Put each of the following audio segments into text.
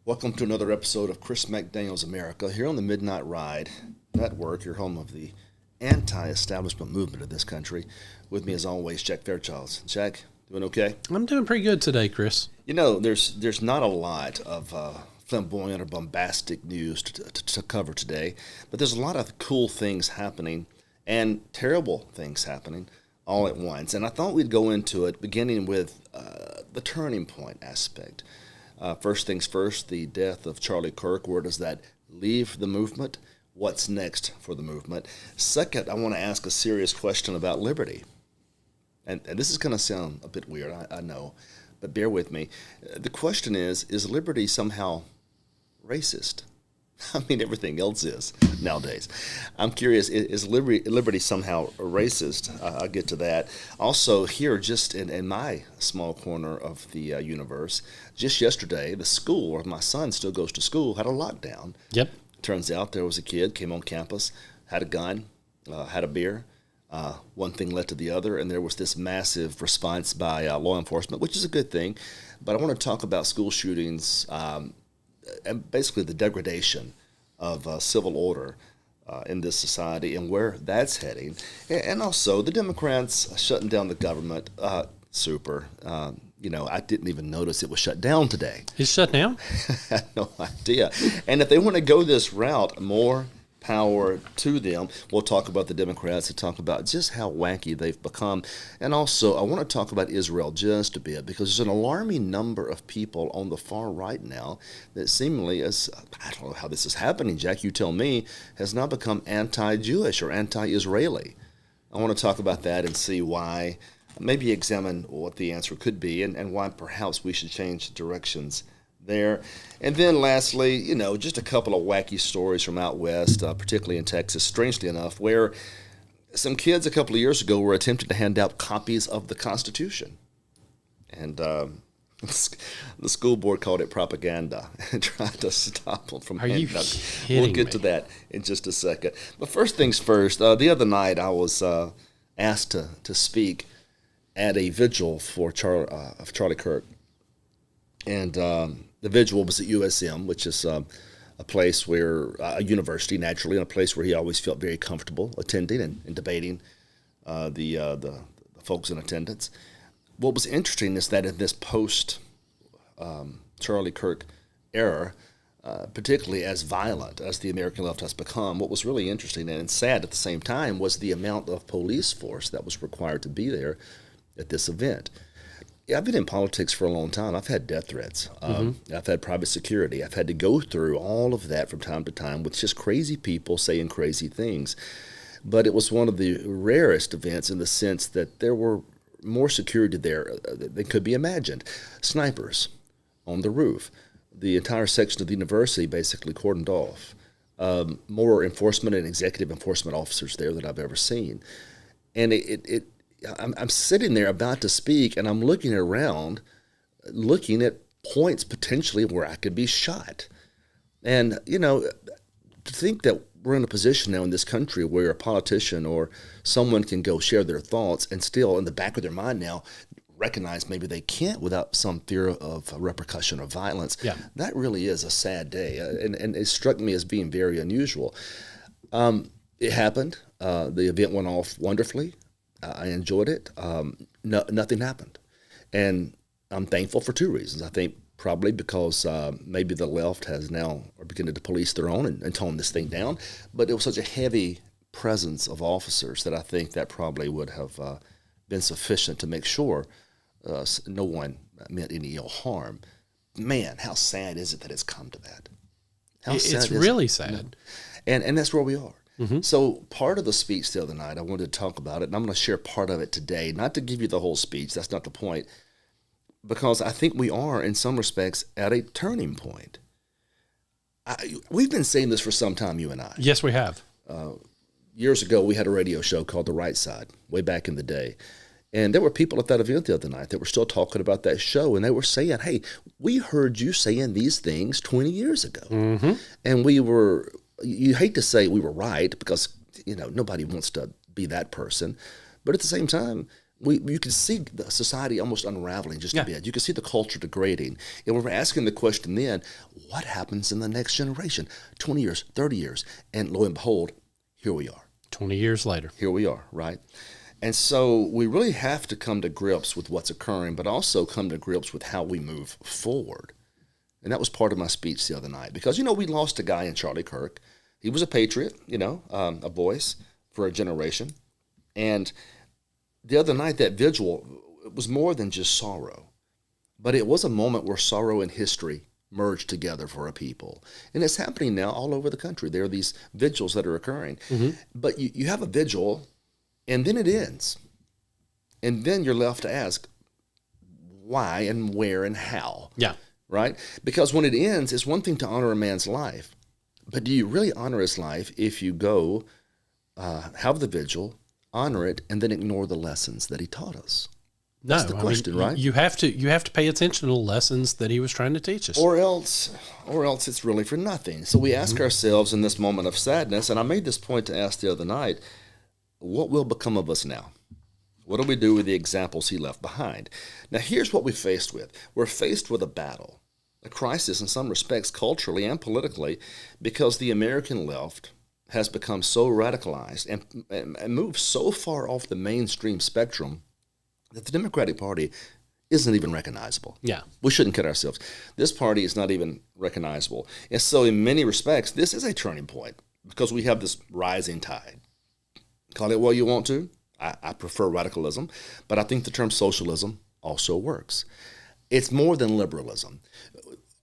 Welcome to another episode of Chris McDaniel's America here on the Midnight Ride Network, your home of the anti-establishment movement of this country. With me, as always, Jack Fairchild. Jack, doing okay? I'm doing pretty good today, Chris. You know, there's not a lot of flamboyant or bombastic news to cover today, but there's a lot of cool things happening and terrible things happening all at once. And I thought we'd go into it beginning with the turning point aspect. First things first, the death of Charlie Kirk. Where does that leave the movement? What's next for the movement? Second, I want to ask a serious question about liberty. And this is going to sound a bit weird, I know, but bear with me. The question is liberty somehow racist? I mean, everything else is nowadays. I'm curious, is liberty somehow racist? I'll get to that. Also, here, just in my small corner of the universe, just yesterday, the school where my son still goes to school had a lockdown. Yep. Turns out there was a kid, came on campus, had a gun, had a beer. One thing led to the other, and there was this massive response by law enforcement, which is a good thing. But I want to talk about school shootings and basically the degradation of civil order in this society and where that's heading. And also the Democrats shutting down the government. Super. I didn't even notice it was shut down today. It's shut down? I had no idea. And if they want to go this route, more power to them. We'll talk about the Democrats and talk about just how wacky they've become. And also, I want to talk about Israel just a bit because there's an alarming number of people on the far right now that seemingly is, I don't know how this is happening, Jack, you tell me, has now become anti-Jewish or anti-Israeli. I want to talk about that and see why, maybe examine what the answer could be and why perhaps we should change directions there. And then lastly, just a couple of wacky stories from out west, particularly in Texas, strangely enough, where some kids a couple of years ago were attempting to hand out copies of the Constitution. And the school board called it propaganda and tried to stop them from handing out. We'll get to that in just a second. But first things first, the other night I was asked to speak at a vigil for Charlie Kirk. And the vigil was at USM, which is a place where, a university naturally, and a place where he always felt very comfortable attending and debating the folks in attendance. What was interesting is that in this post Charlie Kirk era, particularly as violent as the American left has become, what was really interesting and sad at the same time was the amount of police force that was required to be there at this event. Yeah, I've been in politics for a long time. I've had death threats. I've had private security. I've had to go through all of that from time to time with just crazy people saying crazy things. But it was one of the rarest events in the sense that there were more security there than could be imagined. Snipers on the roof. The entire section of the university basically cordoned off. More enforcement and executive enforcement officers there than I've ever seen. And I'm sitting there about to speak, and I'm looking around, looking at points potentially where I could be shot. And, to think that we're in a position now in this country where a politician or someone can go share their thoughts and still in the back of their mind now recognize maybe they can't without some fear of repercussion or violence. Yeah. That really is a sad day, and it struck me as being very unusual. It happened. The event went off wonderfully. I enjoyed it. Nothing happened. And I'm thankful for two reasons. I think probably because maybe the left has now are beginning to police their own and tone this thing down. But it was such a heavy presence of officers that I think that probably would have been sufficient to make sure no one meant any ill harm. Man, how sad is it that it's come to that? It's really sad. And that's where we are. Mm-hmm. So part of the speech the other night, I wanted to talk about it, and I'm going to share part of it today, not to give you the whole speech, that's not the point, because I think we are, in some respects, at a turning point. We've been saying this for some time, you and I. Yes, we have. Years ago, we had a radio show called The Right Side, way back in the day. And there were people at that event the other night that were still talking about that show, and they were saying, hey, we heard you saying these things 20 years ago. Mm-hmm. And you hate to say we were right because, nobody wants to be that person. But at the same time, You can see the society almost unraveling just a bit. You can see the culture degrading. And we're asking the question then, what happens in the next generation? 20 years, 30 years. And lo and behold, here we are. 20 years later. Here we are, right? And so we really have to come to grips with what's occurring, but also come to grips with how we move forward. And that was part of my speech the other night. Because, we lost a guy in Charlie Kirk. He was a patriot, a voice for a generation. And the other night, that vigil, it was more than just sorrow, but it was a moment where sorrow and history merged together for a people. And it's happening now all over the country. There are these vigils that are occurring. But you have a vigil, and then it ends. And then you're left to ask why and where and how. Yeah. Right? Because when it ends, it's one thing to honor a man's life, but do you really honor his life if you go have the vigil, honor it, and then ignore the lessons that he taught us? That's the question, right? You have to pay attention to the lessons that he was trying to teach us. Or else it's really for nothing. So we ask ourselves in this moment of sadness, and I made this point to ask the other night, what will become of us now? What do we do with the examples he left behind? Now, here's what we're faced with. We're faced with a battle, a crisis in some respects culturally and politically, because the American left has become so radicalized and moved so far off the mainstream spectrum that the Democratic Party isn't even recognizable. Yeah. We shouldn't kid ourselves. This party is not even recognizable. And so in many respects, this is a turning point because we have this rising tide. Call it what you want to. I prefer radicalism, but I think the term socialism also works. It's more than liberalism.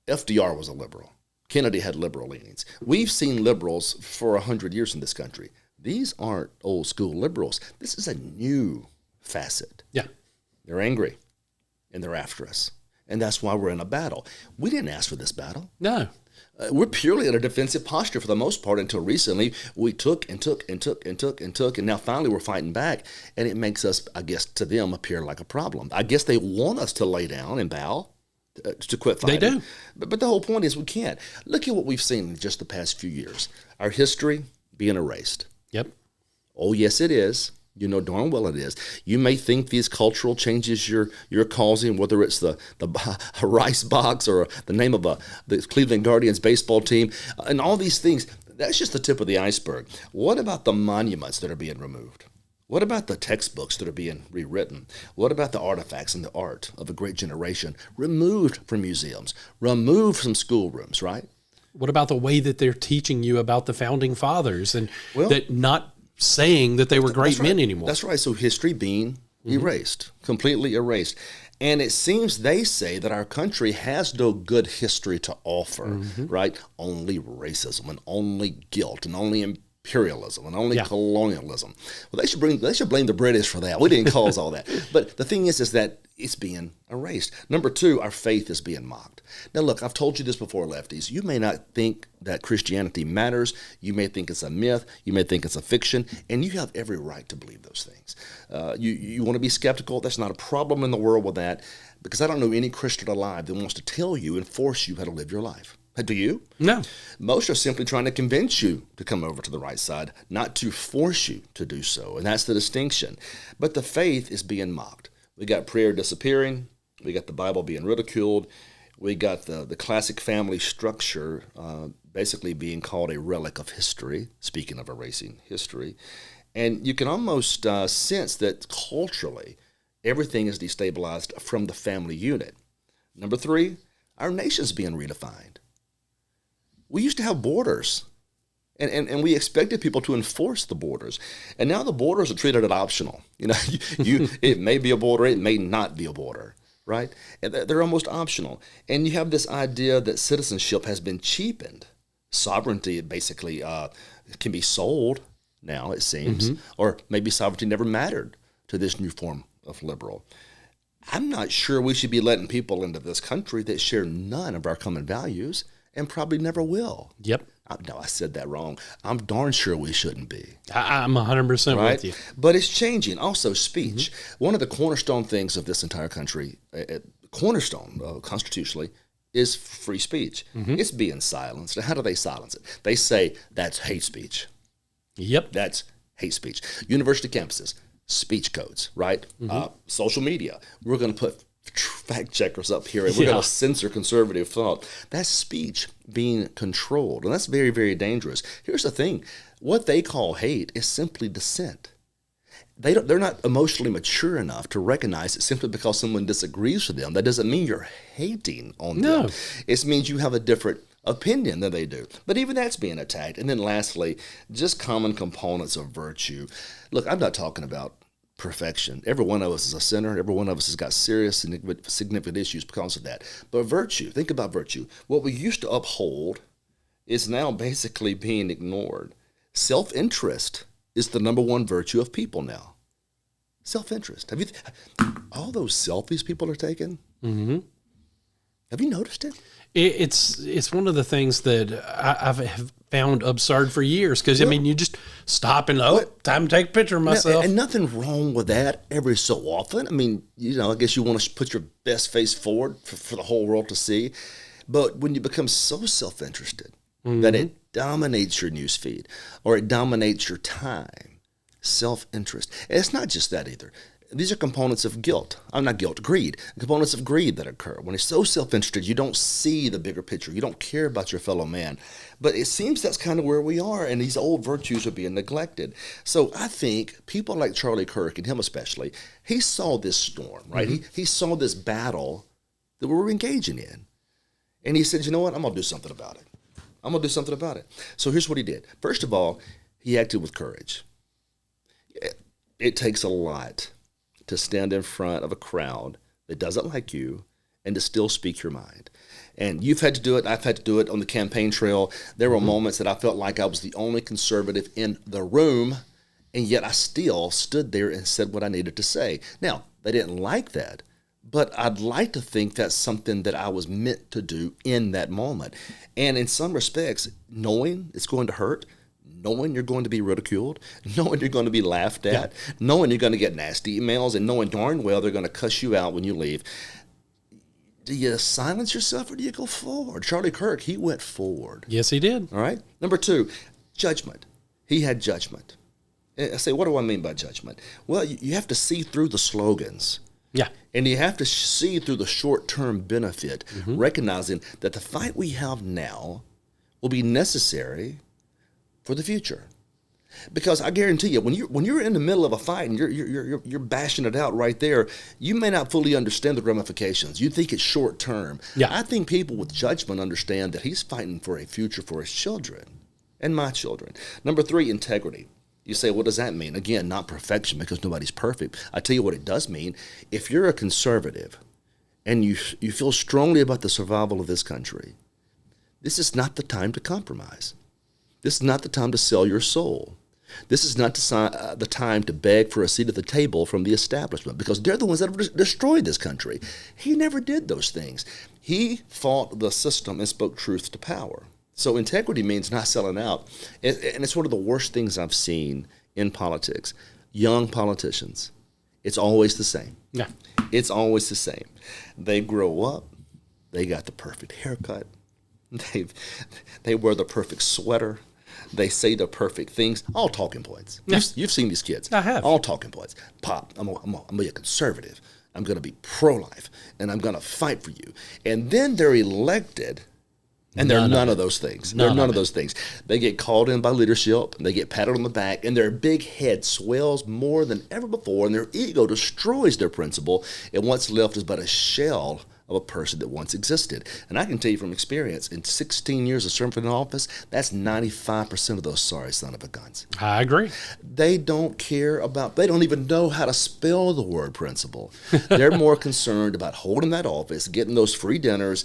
FDR was a liberal. Kennedy had liberal leanings. We've seen liberals for 100 years in this country. These aren't old school liberals. This is a new facet. Yeah. They're angry, and they're after us. And that's why we're in a battle. We didn't ask for this battle. No. We're purely in a defensive posture for the most part until recently. We took, and now finally we're fighting back. And it makes us, I guess, to them appear like a problem. I guess they want us to lay down and bow, to quit fighting. They do. But the whole point is we can't. Look at what we've seen in just the past few years. Our history being erased. Yep. Oh, yes, it is. You know darn well it is. You may think these cultural changes you're causing, whether it's the rice box or the name of the Cleveland Guardians baseball team, and all these things, that's just the tip of the iceberg. What about the monuments that are being removed? What about the textbooks that are being rewritten? What about the artifacts and the art of a great generation removed from museums, removed from schoolrooms, right? What about the way that they're teaching you about the founding fathers and that not saying that they were great men anymore? That's right. So history being erased, completely erased. And it seems they say that our country has no good history to offer, right? Only racism and only guilt and only imperialism and only colonialism. Well, they should blame the British for that. We didn't cause all that. But the thing is that it's being erased. Number two, our faith is being mocked. Now, look, I've told you this before, lefties. You may not think that Christianity matters. You may think it's a myth. You may think it's a fiction. And you have every right to believe those things. You want to be skeptical? That's not a problem in the world with that, because I don't know any Christian alive that wants to tell you and force you how to live your life. Do you? No. Most are simply trying to convince you to come over to the right side, not to force you to do so. And that's the distinction. But the faith is being mocked. We got prayer disappearing. We got the Bible being ridiculed. We got the classic family structure basically being called a relic of history, speaking of erasing history. And you can almost sense that culturally, everything is destabilized from the family unit. Number three, our nation's being redefined. We used to have borders, and we expected people to enforce the borders. And now the borders are treated as optional. It may be a border, it may not be a border, right? And they're almost optional. And you have this idea that citizenship has been cheapened. Sovereignty basically can be sold now, it seems, or maybe sovereignty never mattered to this new form of liberal. I'm not sure we should be letting people into this country that share none of our common values and probably never will. Yep. No, I said that wrong. I'm darn sure we shouldn't be. I'm 100% right? with you. But it's changing. Also, speech. One of the cornerstone things of this entire country, cornerstone constitutionally, is free speech. It's being silenced. How do they silence it? They say that's hate speech. Yep. That's hate speech. University campuses, speech codes, right? Social media. We're going to put fact checkers up here, and we're going to censor conservative thought. That's speech being controlled, and that's very, very dangerous. Here's the thing. What they call hate is simply dissent. They're not emotionally mature enough to recognize it simply because someone disagrees with them. That doesn't mean you're hating on them. It means you have a different opinion than they do. But even that's being attacked. And then lastly, just common components of virtue. Look, I'm not talking about perfection. Every one of us is a sinner. Every one of us has got serious, significant issues because of that. But virtue, think about virtue. What we used to uphold is now basically being ignored. Self-interest is the number one virtue of people now. Self-interest. Have you all those selfies people are taking? Mm-hmm. Have you noticed it? It's one of the things that I've found absurd for years because, I mean, you just stop and, time to take a picture of myself. And nothing wrong with that every so often. I mean, I guess you want to put your best face forward for the whole world to see. But when you become so self-interested that it dominates your news feed or it dominates your time, self-interest. And it's not just that either. These are components of guilt. Not guilt, greed. Components of greed that occur. When you're so self-interested, you don't see the bigger picture. You don't care about your fellow man. But it seems that's kind of where we are, and these old virtues are being neglected. So I think people like Charlie Kirk, and him especially, he saw this storm, right? He saw this battle that we were engaging in. And he said, you know what? I'm going to do something about it. So here's what he did. First of all, he acted with courage. It takes a lot to stand in front of a crowd that doesn't like you and to still speak your mind. And you've had to do it. I've had to do it on the campaign trail. There were moments that I felt like I was the only conservative in the room, and yet I still stood there and said what I needed to say. Now, they didn't like that, but I'd like to think that's something that I was meant to do in that moment. And in some respects, knowing it's going to hurt, knowing you're going to be ridiculed, knowing you're going to be laughed at, knowing you're going to get nasty emails, and knowing darn well they're going to cuss you out when you leave. Do you silence yourself or do you go forward? Charlie Kirk, he went forward. Yes, he did. All right. Number two, judgment. He had judgment. I say, what do I mean by judgment? Well, you have to see through the slogans. Yeah. And you have to see through the short-term benefit, recognizing that the fight we have now will be necessary for the future. Because I guarantee you, when you're in the middle of a fight and you're bashing it out right there, you may not fully understand the ramifications. You think it's short term. Yeah. I think people with judgment understand that he's fighting for a future for his children and my children. Number three, integrity. You say, what does that mean? Again, not perfection because nobody's perfect. I tell you what it does mean. If you're a conservative and you feel strongly about the survival of this country, this is not the time to compromise. This is not the time to sell your soul. This is not the time to beg for a seat at the table from the establishment because they're the ones that have destroyed this country. He never did those things. He fought the system and spoke truth to power. So integrity means not selling out. And it's one of the worst things I've seen in politics. Young politicians, it's always the same. Yeah. It's always the same. They grow up. They got the perfect haircut. They wear the perfect sweater. They say the perfect things. All talking points. Yeah. You've seen these kids. I have. All talking points. Pop, I'm gonna be a conservative. I'm going to be pro-life. And I'm going to fight for you. And then they're elected. And they're none of those things. They're none of those things. They get called in by leadership, and they get patted on the back, and their big head swells more than ever before, and their ego destroys their principle, and what's left is but a shell of a person that once existed. And I can tell you from experience, in 16 years of serving in office, that's 95% of those sorry son of a guns. I agree. They don't care about, they don't even know how to spell the word principle. They're more concerned about holding that office, getting those free dinners,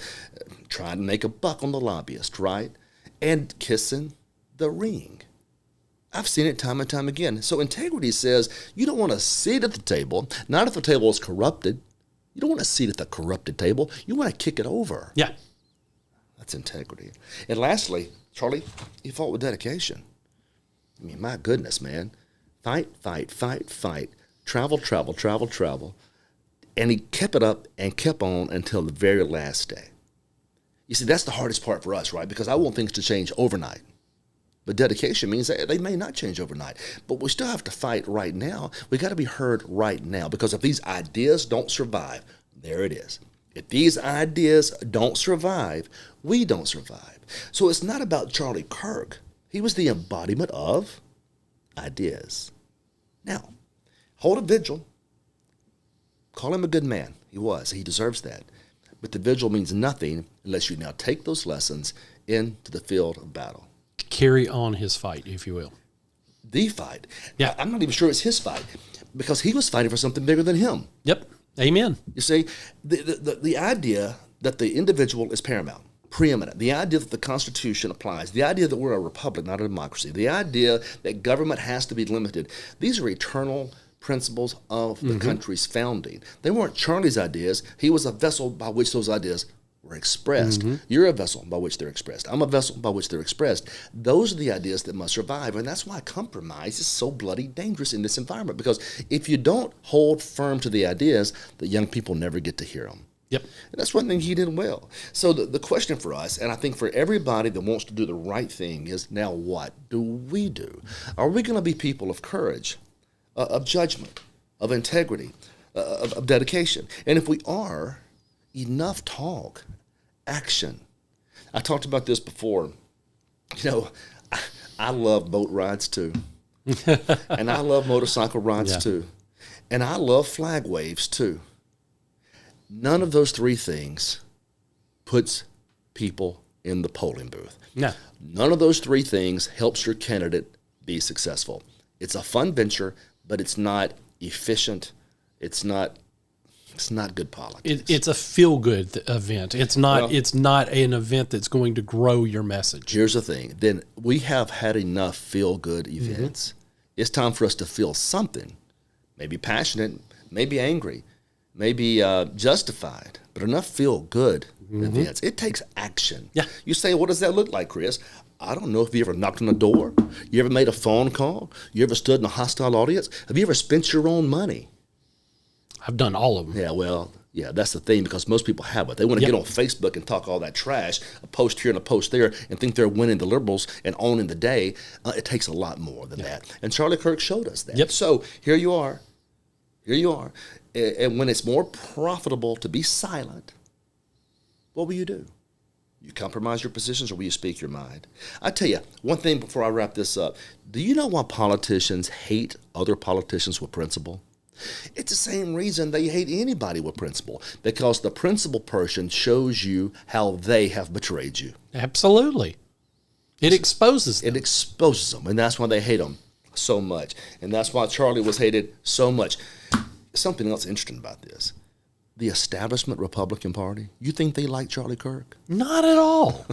trying to make a buck on the lobbyist, right? And kissing the ring. I've seen it time and time again. So integrity says you don't want to sit at the table, not if the table is corrupted. You don't want to sit at the corrupted table. You want to kick it over. Yeah. That's integrity. And lastly, Charlie, he fought with dedication. I mean, my goodness, man. Fight, fight, fight, fight. Travel, travel, travel, travel. And he kept it up and kept on until the very last day. You see, that's the hardest part for us, right? Because I want things to change overnight. But dedication means that they may not change overnight. But we still have to fight right now. We got to be heard right now, because if these ideas don't survive, there it is. If these ideas don't survive, we don't survive. So it's not about Charlie Kirk. He was the embodiment of ideas. Now, hold a vigil. Call him a good man. He was. He deserves that. But the vigil means nothing unless you now take those lessons into the field of battle. Carry on his fight, if you will. The fight. Yeah. I'm not even sure it's his fight, because he was fighting for something bigger than him. Yep. Amen. You see, the idea that the individual is paramount, preeminent, the idea that the Constitution applies, the idea that we're a republic, not a democracy, the idea that government has to be limited, these are eternal principles of the country's founding. They weren't Charlie's ideas. He was a vessel by which those ideas were expressed. You're a vessel by which they're expressed. I'm a vessel by which they're expressed. Those are the ideas that must survive, and that's why compromise is so bloody dangerous in this environment, because if you don't hold firm to the ideas, the young people never get to hear them. Yep. And that's one thing he did well. So the question for us, and I think for everybody that wants to do the right thing, is now what do we do? Are we going to be people of courage, of judgment, of integrity, of dedication? And if we are, enough talk, action. I talked about this before. You know, I love boat rides too. And I love motorcycle rides too. And I love flag waves too. None of those three things puts people in the polling booth. No. None of those three things helps your candidate be successful. It's a fun venture, but it's not efficient. It's not good politics. It's a feel-good event. It's not. It's not an event that's going to grow your message. Here's the thing. Then we have had enough feel-good events. It's time for us to feel something, maybe passionate, maybe angry, maybe justified, but enough feel-good events. It takes action. Yeah. You say, what does that look like, Chris? I don't know if you ever knocked on a door. You ever made a phone call? You ever stood in a hostile audience? Have you ever spent your own money? I've done all of them. Yeah, well, yeah, that's the thing, because most people have it. They want to get on Facebook and talk all that trash, a post here and a post there, and think they're winning the liberals and owning the day. It takes a lot more than that. And Charlie Kirk showed us that. Yep. So here you are. Here you are. And when it's more profitable to be silent, what will you do? You compromise your positions, or will you speak your mind? I tell you, one thing before I wrap this up. Do you know why politicians hate other politicians with principle? It's the same reason they hate anybody with principle, because the principled person shows you how they have betrayed you. Absolutely. It exposes them. It exposes them, and that's why they hate them so much. And that's why Charlie was hated so much. Something else interesting about this. The establishment Republican Party, you think they like Charlie Kirk? Not at all.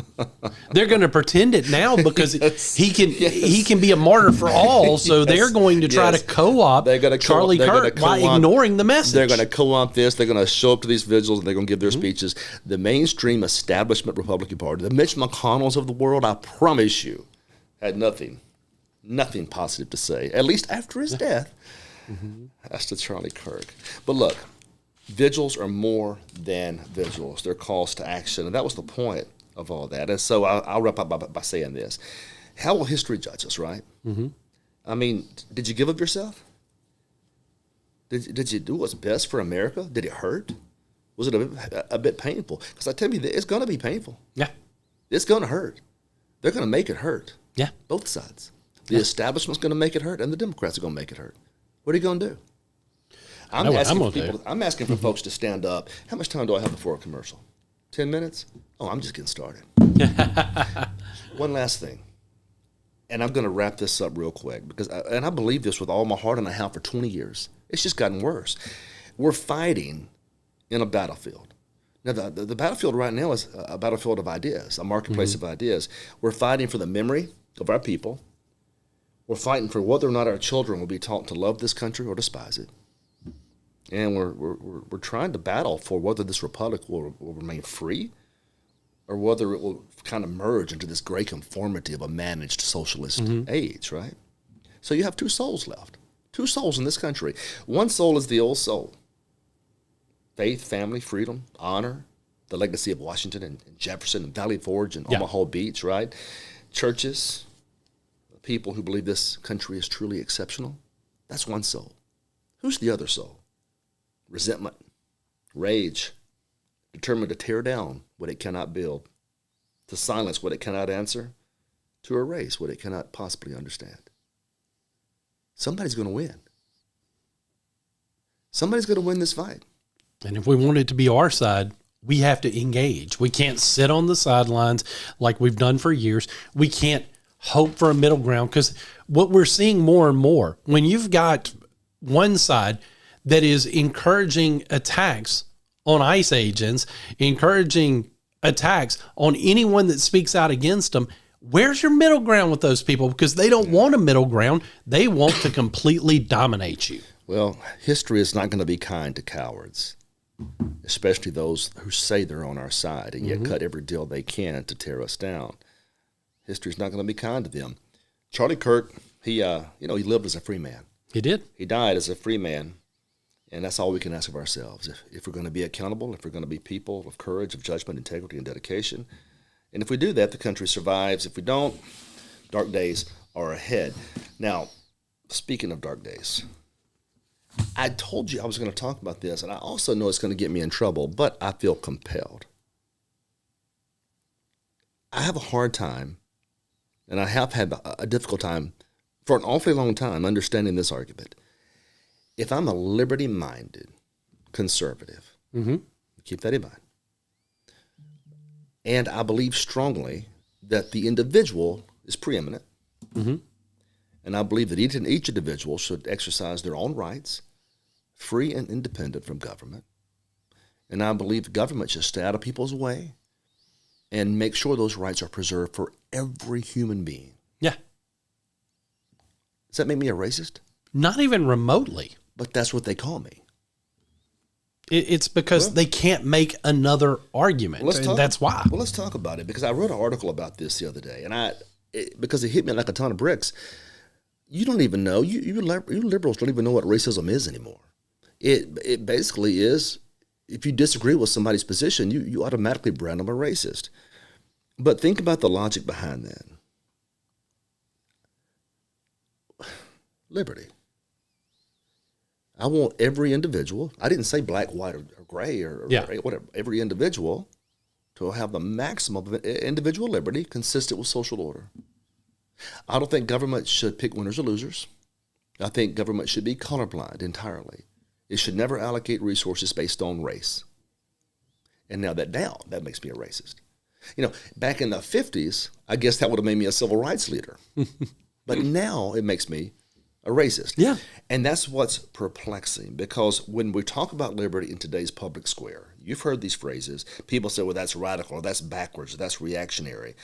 They're going to pretend it now because he can be a martyr for all. So they're going to try to co-opt Charlie Kirk by ignoring the message. They're going to co-opt this. They're going to show up to these vigils, and they're going to give their speeches. The mainstream establishment Republican Party, the Mitch McConnells of the world, I promise you, had nothing positive to say, at least after his death, as to Charlie Kirk. But look, vigils are more than vigils. They're calls to action. And that was the point of all that. And so I'll wrap up by saying this. How will history judge us, right? I mean, did you give up yourself? Did you do what's best for America? Did it hurt? Was it a bit painful? Because I tell you, it's going to be painful. Yeah. It's going to hurt. They're going to make it hurt. Yeah. Both sides. The establishment's going to make it hurt, and the Democrats are going to make it hurt. What are you going to do? I'm asking for folks to stand up. How much time do I have before a commercial? 10 minutes? Oh, I'm just getting started. One last thing. And I'm going to wrap this up real quick, because I believe this with all my heart, and I have for 20 years. It's just gotten worse. We're fighting in a battlefield. Now, the battlefield right now is a battlefield of ideas, a marketplace of ideas. We're fighting for the memory of our people. We're fighting for whether or not our children will be taught to love this country or despise it. And we're trying to battle for whether this republic will remain free, or whether it will kind of merge into this gray conformity of a managed socialist age, right? So you have two souls left. Two souls in this country. One soul is the old soul. Faith, family, freedom, honor, the legacy of Washington and Jefferson and Valley Forge and Omaha Beach, right? Churches, people who believe this country is truly exceptional? That's one soul. Who's the other soul? Resentment, rage, determined to tear down what it cannot build, to silence what it cannot answer, to erase what it cannot possibly understand. Somebody's going to win. Somebody's going to win this fight. And if we want it to be our side, we have to engage. We can't sit on the sidelines like we've done for years. We can't hope for a middle ground, because what we're seeing more and more, when you've got one side that is encouraging attacks on ICE agents, encouraging attacks on anyone that speaks out against them, where's your middle ground with those people? Because they don't want a middle ground. They want to completely dominate you. Well, history is not going to be kind to cowards, especially those who say they're on our side and yet cut every deal they can to tear us down. History's not going to be kind to them. Charlie Kirk, he lived as a free man. He did. He died as a free man, and that's all we can ask of ourselves. If we're going to be accountable, if we're going to be people of courage, of judgment, integrity, and dedication, and if we do that, the country survives. If we don't, dark days are ahead. Now, speaking of dark days, I told you I was going to talk about this, and I also know it's going to get me in trouble, but I feel compelled. I have a hard time, and I have had a difficult time for an awfully long time understanding this argument. If I'm a liberty-minded conservative, keep that in mind, and I believe strongly that the individual is preeminent, and I believe that each individual should exercise their own rights, free and independent from government, and I believe the government should stay out of people's way and make sure those rights are preserved for every human being. Yeah. Does that make me a racist? Not even remotely. But that's what they call me. It's because they can't make another argument. That's why. Well, let's talk about it, because I wrote an article about this the other day, and because it hit me like a ton of bricks. You don't even know, you liberals don't even know what racism is anymore. It basically is, if you disagree with somebody's position, you automatically brand them a racist. But think about the logic behind that. Liberty. I want every individual, I didn't say black, white, or gray, or whatever, every individual to have the maximum of individual liberty consistent with social order. I don't think government should pick winners or losers. I think government should be colorblind entirely. It should never allocate resources based on race. And now that makes me a racist. Back in the 50s, I guess that would have made me a civil rights leader. But now it makes me a racist. Yeah. And that's what's perplexing, because when we talk about liberty in today's public square, you've heard these phrases. People say, well, that's radical, or that's backwards, or that's reactionary.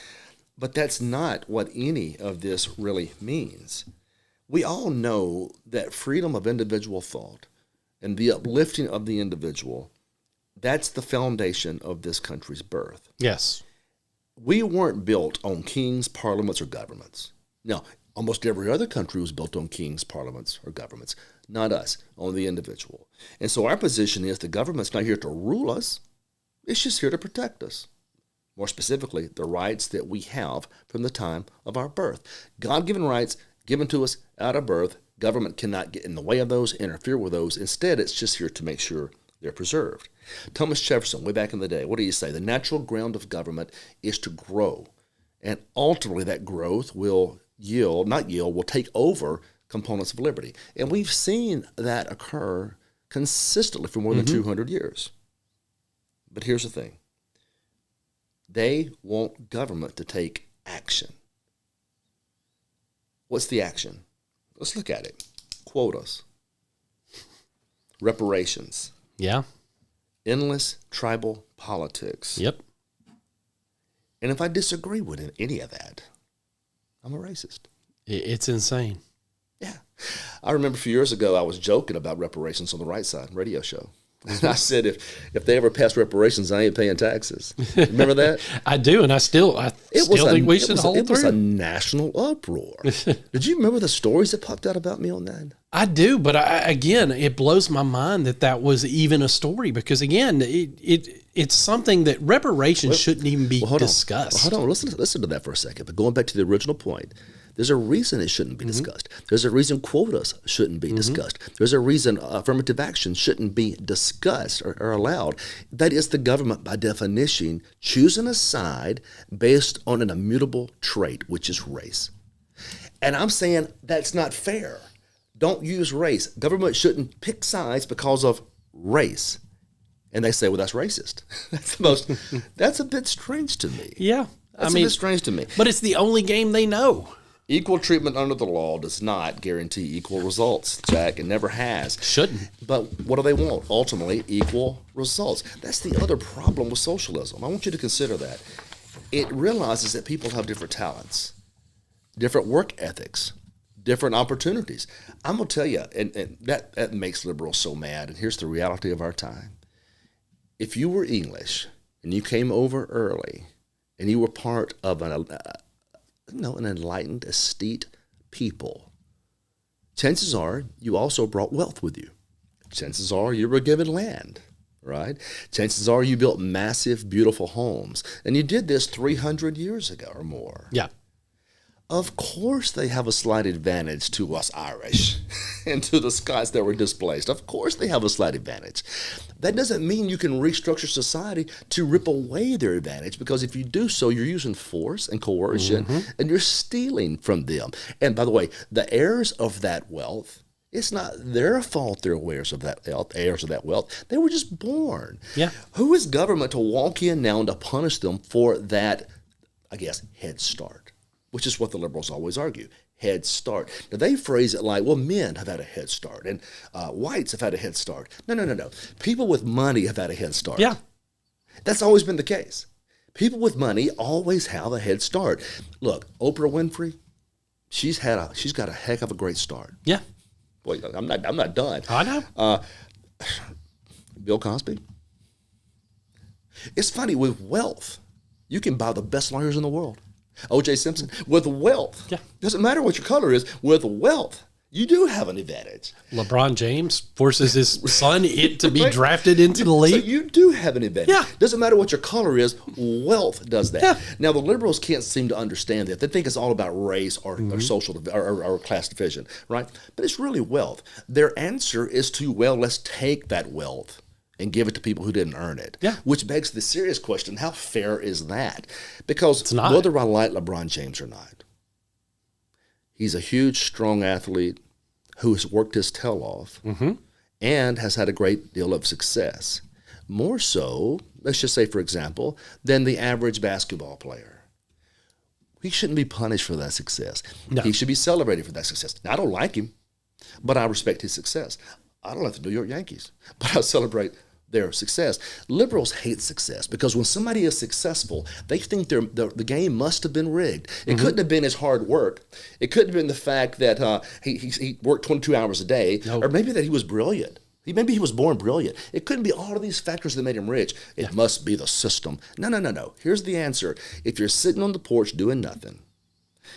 But that's not what any of this really means. We all know that freedom of individual thought and the uplifting of the individual, that's the foundation of this country's birth. Yes. We weren't built on kings, parliaments, or governments. Now, almost every other country was built on kings, parliaments, or governments. Not us, on the individual. And so our position is the government's not here to rule us. It's just here to protect us. More specifically, the rights that we have from the time of our birth. God-given rights given to us out of birth. Government cannot get in the way of those, interfere with those. Instead, it's just here to make sure they're preserved. Thomas Jefferson, way back in the day, what do you say? The natural ground of government is to grow. And ultimately, that growth will take over components of liberty. And we've seen that occur consistently for more than 200 years. But here's the thing. They want government to take action. What's the action? Let's look at it. Quotas. Reparations. Yeah. Endless tribal politics. Yep. And if I disagree with any of that, I'm a racist. It's insane. Yeah. I remember a few years ago, I was joking about reparations on the Right Side radio show. And I said, if they ever pass reparations, I ain't paying taxes. Remember that? I do, and I still think we should hold through. It was a national uproar. Did you remember the stories that popped out about me on that? I do, but again, it blows my mind that was even a story, because again, it's something that reparations shouldn't even be discussed. Hold on, listen to that for a second. But going back to the original point, There's a reason it shouldn't be discussed. There's a reason quotas shouldn't be discussed. There's a reason affirmative action shouldn't be discussed or allowed. That is the government, by definition, choosing a side based on an immutable trait, which is race. And I'm saying that's not fair. Don't use race. Government shouldn't pick sides because of race. And they say, well, that's racist. That's a bit strange to me. Yeah. That's a bit strange to me. But it's the only game they know. Equal treatment under the law does not guarantee equal results, Jack. It never has. Shouldn't. But what do they want? Ultimately, equal results. That's the other problem with socialism. I want you to consider that. It realizes that people have different talents, different work ethics, different opportunities. I'm going to tell you, and that makes liberals so mad, and here's the reality of our time. If you were English and you came over early and you were part of an enlightened, astute people, chances are you also brought wealth with you. Chances are you were given land, right? Chances are you built massive, beautiful homes. And you did this 300 years ago or more. Yeah. Of course they have a slight advantage to us Irish and to the Scots that were displaced. Of course they have a slight advantage. That doesn't mean you can restructure society to rip away their advantage, because if you do so, you're using force and coercion and you're stealing from them. And by the way, the heirs of that wealth, it's not their fault they're heirs of that wealth. They were just born. Yeah. Who is government to walk in now and to punish them for that, I guess, head start? Which is what the liberals always argue, head start. Now, they phrase it like, well, men have had a head start, and whites have had a head start. No. People with money have had a head start. Yeah. That's always been the case. People with money always have a head start. Look, Oprah Winfrey, she's got a heck of a great start. Yeah. Boy, I'm not done. I know. Bill Cosby. It's funny, with wealth, you can buy the best lawyers in the world. O.J. Simpson, with wealth. Yeah. Doesn't matter what your color is, with wealth, you do have an advantage. LeBron James forces his son to be drafted into the league. So you do have an advantage. Yeah. Doesn't matter what your color is, wealth does that. Yeah. Now, the liberals can't seem to understand that. They think it's all about race or social or class division, right? But it's really wealth. Their answer is to, well, let's take that wealth and give it to people who didn't earn it. Yeah. Which begs the serious question, how fair is that? Because It's not. whether I like LeBron James or not, he's a huge, strong athlete who has worked his tail off and has had a great deal of success. More so, let's just say, for example, than the average basketball player. He shouldn't be punished for that success. No. He should be celebrated for that success. Now, I don't like him, but I respect his success. I don't like the New York Yankees, but I celebrate their success. Liberals hate success because when somebody is successful, they think the game must have been rigged. It couldn't have been his hard work. It couldn't have been the fact that he worked 22 hours a day, or maybe that he was brilliant. Maybe he was born brilliant. It couldn't be all of these factors that made him rich. It must be the system. No. Here's the answer. If you're sitting on the porch doing nothing,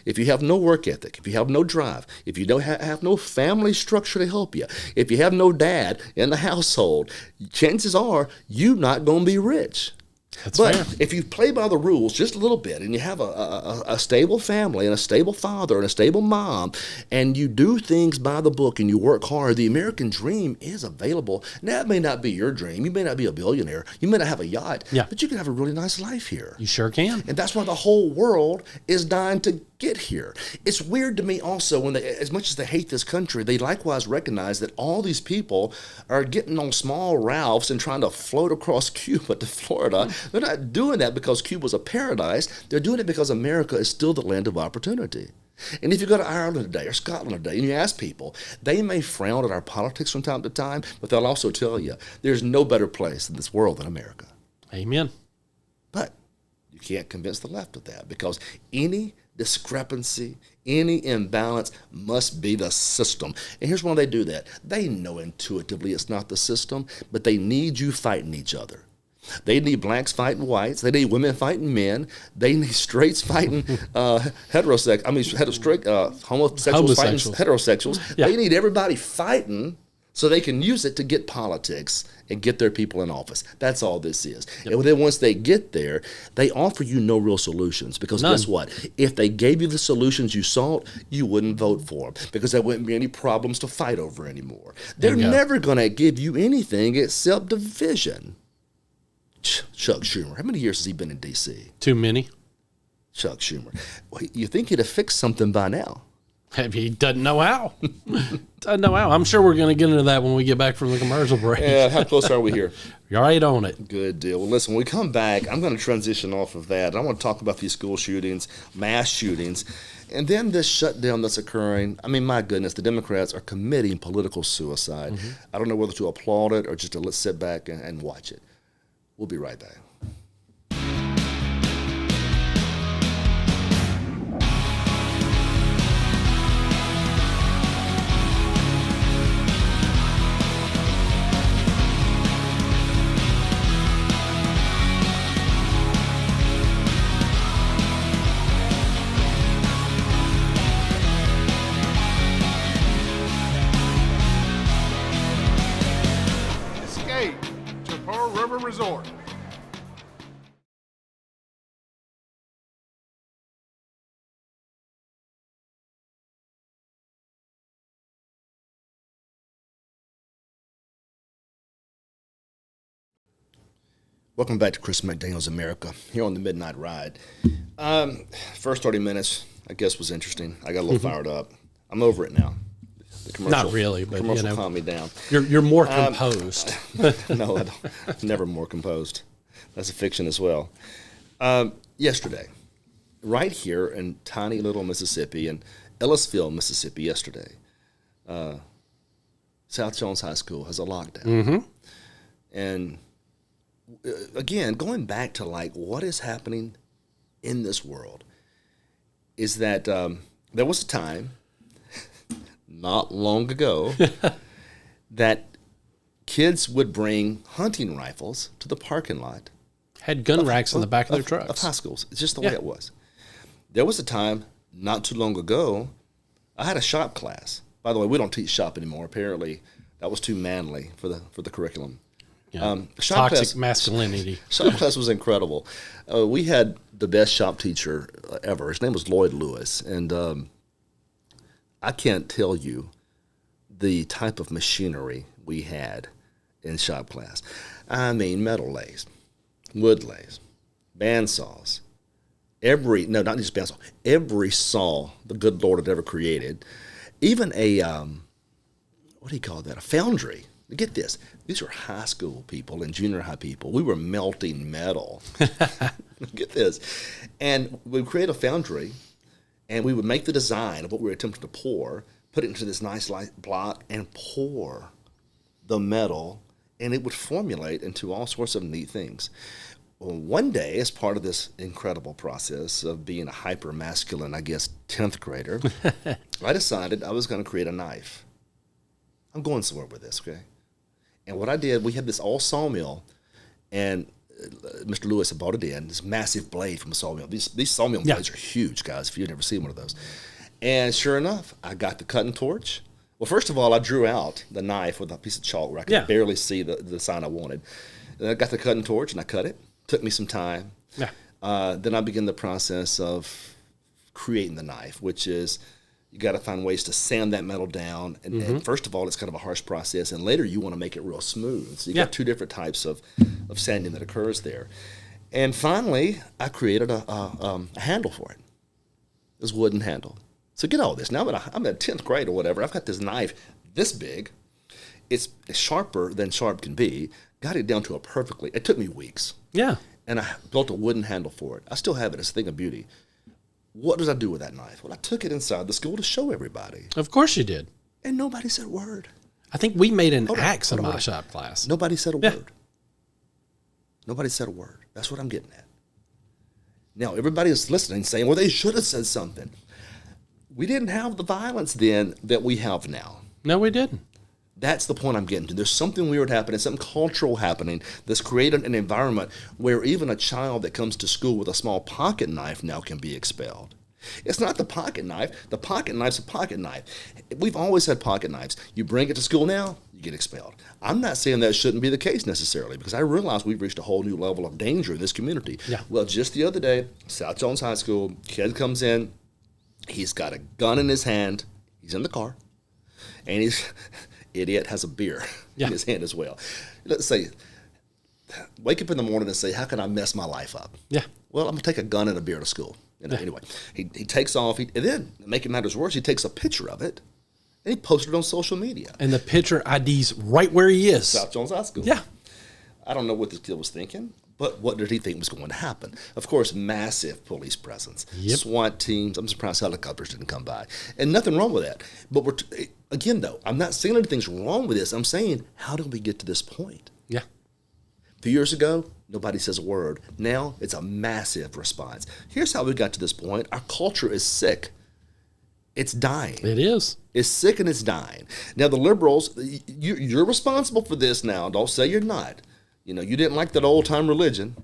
if you have no work ethic, if you have no drive, if you don't have no family structure to help you, if you have no dad in the household, chances are you're not going to be rich. That's but fair. if you play by the rules just a little bit and you have a stable family and a stable father and a stable mom and you do things by the book and you work hard, the American dream is available. Now, it may not be your dream. You may not be a billionaire. You may not have a yacht, but you can have a really nice life here. You sure can. And that's why the whole world is dying to get here. It's weird to me also when as much as they hate this country, they likewise recognize that all these people are getting on small rafts and trying to float across Cuba to Florida. They're not doing that because Cuba's a paradise. They're doing it because America is still the land of opportunity. And if you go to Ireland today or Scotland today and you ask people, they may frown at our politics from time to time, but they'll also tell you there's no better place in this world than America. Amen. But you can't convince the left of that because any discrepancy, any imbalance must be the system. And here's why they do that. They know intuitively it's not the system, but they need you fighting each other. They need blacks fighting whites. They need women fighting men. They need straights fighting homosexuals fighting heterosexuals. Yeah. They need everybody fighting so they can use it to get politics and get their people in office. That's all this is. Yep. And then once they get there, they offer you no real solutions because None. guess what? If they gave you the solutions you sought, you wouldn't vote for them because there wouldn't be any problems to fight over anymore. They're never going to give you anything except division. Chuck Schumer, how many years has he been in D.C.? Too many. Chuck Schumer. Well, you think he'd have fixed something by now. He doesn't know how. Doesn't know how. I'm sure we're going to get into that when we get back from the commercial break. Yeah, how close are we here? You're right on it. Good deal. Well, listen, when we come back, I'm going to transition off of that. I want to talk about these school shootings, mass shootings, and then this shutdown that's occurring. I mean, my goodness, the Democrats are committing political suicide. Mm-hmm. I don't know whether to applaud it or just to let's sit back and watch it. We'll be right back. Resort. Welcome back to Chris McDaniel's America, here on the Midnight Ride. First 30 minutes, I guess, was interesting. I got a little fired up. I'm over it now. The commercial, not really, but commercial calmed me down. You're more composed. No, I don't. Never more composed. That's a fiction as well. Yesterday, right here in tiny little Mississippi, in Ellisville, Mississippi, yesterday, South Jones High School has a lockdown. Mm-hmm. And again, going back to like what is happening in this world is that there was a time not long ago that kids would bring hunting rifles to the parking lot. Had gun racks in the back of their trucks. Of high schools. It's just the way it was. There was a time not too long ago, I had a shop class. By the way, we don't teach shop anymore. Apparently, that was too manly for the curriculum. Yeah. Toxic masculinity. Shop class was incredible. We had the best shop teacher ever. His name was Lloyd Lewis, and I can't tell you the type of machinery we had in shop class. I mean, metal lathes, wood lathes, bandsaws, not just bandsaw, every saw the good Lord had ever created, even a, what do you call that, a foundry. Get this, these were high school people and junior high people. We were melting metal. Get this. And we would create a foundry, and we would make the design of what we were attempting to pour, put it into this nice light block, and pour the metal, and it would formulate into all sorts of neat things. Well, one day, as part of this incredible process of being a hyper-masculine, 10th grader, I decided I was going to create a knife. I'm going somewhere with this, okay? And what I did, we had this all sawmill, and Mr. Lewis had bought it in, this massive blade from a sawmill. These sawmill blades are huge, guys, if you've never seen one of those. And sure enough, I got the cutting torch. Well, first of all, I drew out the knife with a piece of chalk where I could barely see the sign I wanted. And I got the cutting torch, and I cut it. Took me some time. Yeah. Then I began the process of creating the knife, which is you got to find ways to sand that metal down. And first of all, it's kind of a harsh process. And later, you want to make it real smooth. So you got two different types of sanding that occurs there. And finally, I created a handle for it. This wooden handle. So get all this. Now I'm in 10th grade or whatever. I've got this knife this big. It's sharper than sharp can be. Got it down to a perfectly. It took me weeks. Yeah. And I built a wooden handle for it. I still have it. It's a thing of beauty. What did I do with that knife? Well, I took it inside the school to show everybody. Of course you did. And nobody said a word. I think we made an axe in my shop class. Nobody said a word. Nobody said a word. That's what I'm getting at. Now, everybody is listening saying, well, they should have said something. We didn't have the violence then that we have now. No, we didn't. That's the point I'm getting to. There's something weird happening, something cultural happening that's created an environment where even a child that comes to school with a small pocket knife now can be expelled. It's not the pocket knife. The pocket knife's a pocket knife. We've always had pocket knives. You bring it to school now, you get expelled. I'm not saying that shouldn't be the case necessarily, because I realize we've reached a whole new level of danger in this community. Yeah. Well, just the other day, South Jones High School, kid comes in, he's got a gun in his hand, he's in the car, and he's idiot has a beer in his hand as well. Let's say, wake up in the morning and say, how can I mess my life up? Yeah. Well, I'm going to take a gun and a beer to school. Anyway, he takes off, and then, making matters worse, he takes a picture of it, and he posted it on social media. And the picture ID's right where he is. South Jones High School. Yeah. I don't know what this kid was thinking, but what did he think was going to happen? Of course, massive police presence. Yep. SWAT teams. I'm surprised helicopters didn't come by. And nothing wrong with that. But again, though, I'm not saying anything's wrong with this. I'm saying, how did we get to this point? Yeah. A few years ago, nobody says a word. Now, it's a massive response. Here's how we got to this point. Our culture is sick. It's dying. It is. It's sick and it's dying. Now, the liberals, you're responsible for this now. Don't say you're not. You didn't like that old-time religion.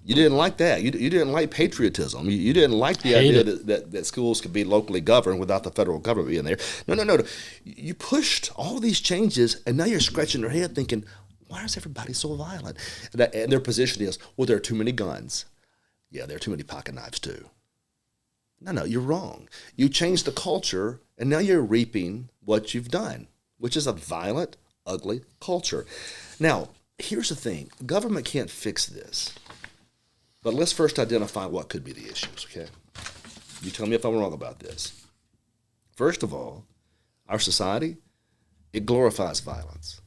You didn't like that. You didn't like patriotism. You didn't like the idea that schools could be locally governed without the federal government being there. No. You pushed all these changes, and now you're scratching your head thinking, why is everybody so violent? And their position is, well, there are too many guns. Yeah, there are too many pocket knives, too. No, you're wrong. You changed the culture, and now you're reaping what you've done, which is a violent, ugly culture. Now, here's the thing. Government can't fix this. But let's first identify what could be the issues, okay? You tell me if I'm wrong about this. First of all, our society, it glorifies violence.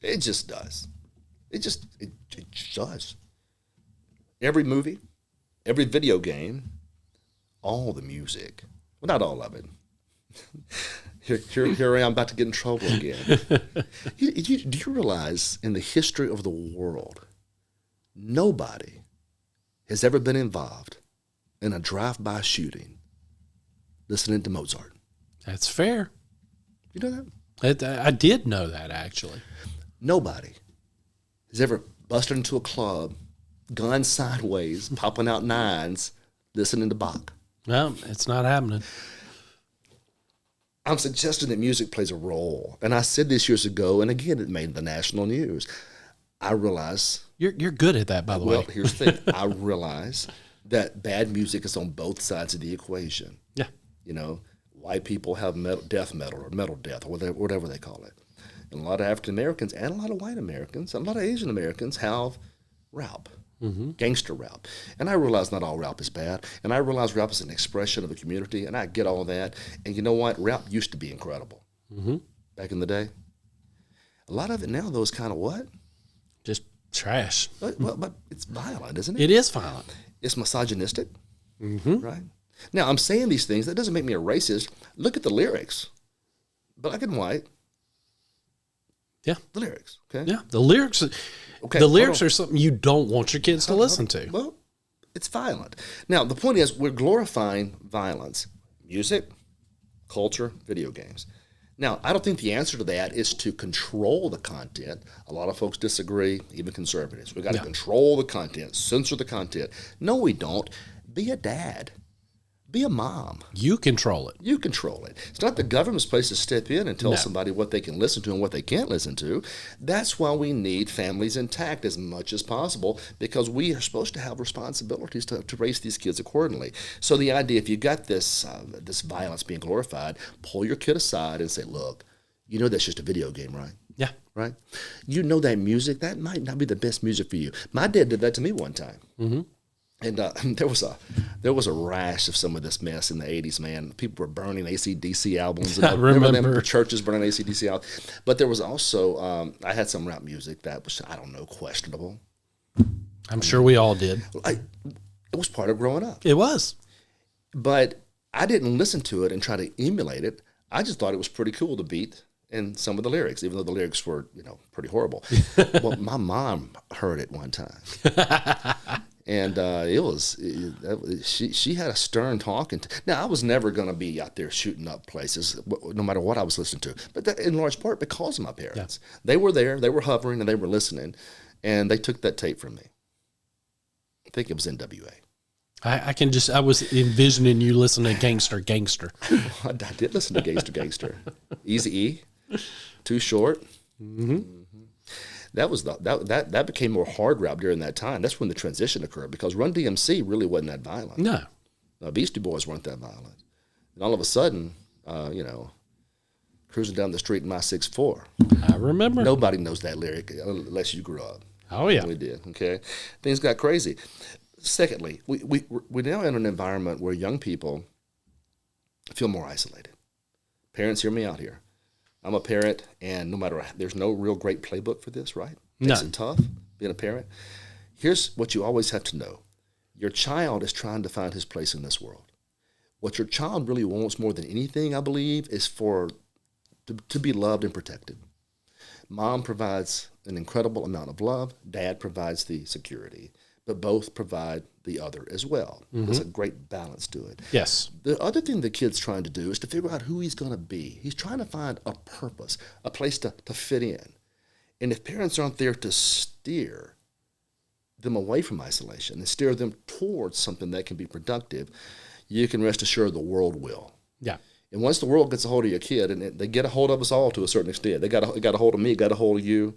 It just does. It does. Every movie, every video game, all the music. Well, not all of it. Here I am about to get in trouble again. Do you realize in the history of the world, nobody has ever been involved in a drive-by shooting listening to Mozart? That's fair. You know that? I did know that, actually. Nobody has ever busted into a club, gone sideways, popping out nines, listening to Bach. No, it's not happening. I'm suggesting that music plays a role. And I said this years ago, and again, it made the national news. I realize... You're good at that, by the way. Well, here's the thing. I realize that bad music is on both sides of the equation. Yeah. White people have death metal or metal death or whatever they call it. And a lot of African Americans and a lot of white Americans and a lot of Asian Americans have rap, gangster rap. And I realize not all rap is bad. And I realize rap is an expression of a community, and I get all that. And you know what? Rap used to be incredible back in the day. A lot of it now, though, is kind of what? Just trash. But it's violent, isn't it? It is violent. It's misogynistic, right? Now, I'm saying these things. That doesn't make me a racist. Look at the lyrics. Black and white. Yeah. The lyrics, okay? Yeah. The lyrics are something you don't want your kids to listen to. Well, it's violent. Now, the point is we're glorifying violence. Music, culture, video games. Now, I don't think the answer to that is to control the content. A lot of folks disagree, even conservatives. We've got to control the content, censor the content. No, we don't. Be a dad. Be a mom. You control it. You control it. It's not the government's place to step in and tell somebody what they can listen to and what they can't listen to. That's why we need families intact as much as possible, because we are supposed to have responsibilities to raise these kids accordingly. So the idea, if you got this violence being glorified, pull your kid aside and say, look, you know that's just a video game, right? Yeah. Right? You know that music, that might not be the best music for you. My dad did that to me one time. Mm-hmm. And there was a rash of some of this mess in the 80s, man. People were burning AC/DC albums. And I remember them churches burning AC/DC albums. But there was also, I had some rap music that was, I don't know, questionable. I'm sure we all did. It was part of growing up. It was. But I didn't listen to it and try to emulate it. I just thought it was pretty cool, the beat and some of the lyrics, even though the lyrics were, pretty horrible. Well, my mom heard it one time. And she had a stern talking. Now, I was never going to be out there shooting up places, no matter what I was listening to. But that, in large part, because of my parents. Yeah. They were there, they were hovering, and they were listening. And they took that tape from me. I think it was NWA. I was envisioning you listening to Gangster. I did listen to Gangster. Easy E, Too Short. That was that became more hard rap during that time. That's when the transition occurred because Run DMC really wasn't that violent. No. Beastie Boys weren't that violent. And all of a sudden, cruising down the street in my 6'4". I remember. Nobody knows that lyric unless you grew up. Oh, yeah. We did, okay? Things got crazy. Secondly, we're now in an environment where young people feel more isolated. Parents, hear me out here. I'm a parent, and no matter, there's no real great playbook for this, right? Makes it tough being a parent. Here's what you always have to know. Your child is trying to find his place in this world. What your child really wants more than anything, I believe, is to be loved and protected. Mom provides an incredible amount of love. Dad provides the security, but both provide the other as well. There's a great balance to it. Yes. The other thing the kid's trying to do is to figure out who he's going to be. He's trying to find a purpose, a place to fit in. And if parents aren't there to steer them away from isolation and steer them towards something that can be productive, you can rest assured the world will. Yeah. And once the world gets a hold of your kid, and they get a hold of us all to a certain extent, they got a hold of me, got a hold of you.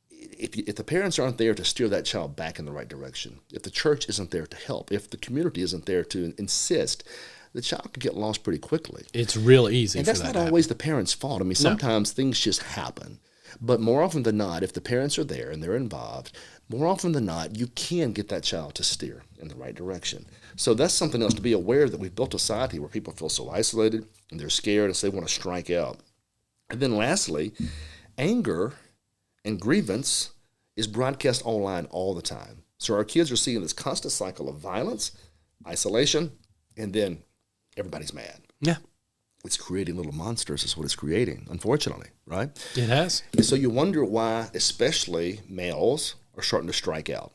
If the parents aren't there to steer that child back in the right direction, if the church isn't there to help, if the community isn't there to insist, the child can get lost pretty quickly. It's real easy and for that's that not always the parents' fault. I mean, sometimes things just happen. But more often than not, if the parents are there and they're involved, more often than not, you can get that child to steer in the right direction. So that's something else to be aware that we've built a society where people feel so isolated and they're scared and so they want to strike out. And then lastly, anger and grievance is broadcast online all the time. So our kids are seeing this constant cycle of violence, isolation, and then everybody's mad. Yeah. It's creating little monsters is what it's creating, unfortunately, right? It has. And so you wonder why, especially males, are starting to strike out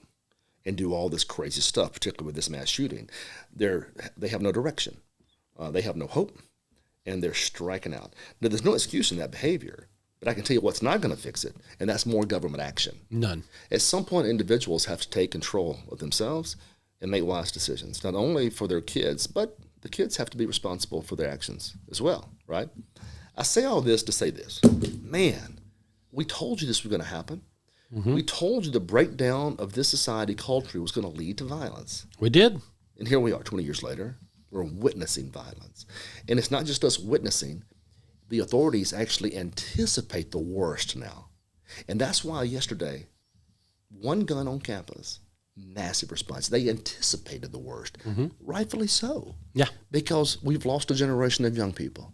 and do all this crazy stuff, particularly with this mass shooting. They have no direction. They have no hope, and they're striking out. Now, there's no excuse in that behavior, but I can tell you what's not going to fix it, and that's more government action. None. At some point, individuals have to take control of themselves and make wise decisions, not only for their kids, but the kids have to be responsible for their actions as well, right? I say all this to say this. Man, we told you this was going to happen. We told you the breakdown of this society culture was going to lead to violence. We did. And here we are 20 years later. We're witnessing violence. And it's not just us witnessing. The authorities actually anticipate the worst now. And that's why yesterday, one gun on campus, massive response. They anticipated the worst. Rightfully so. Yeah. Because we've lost a generation of young people.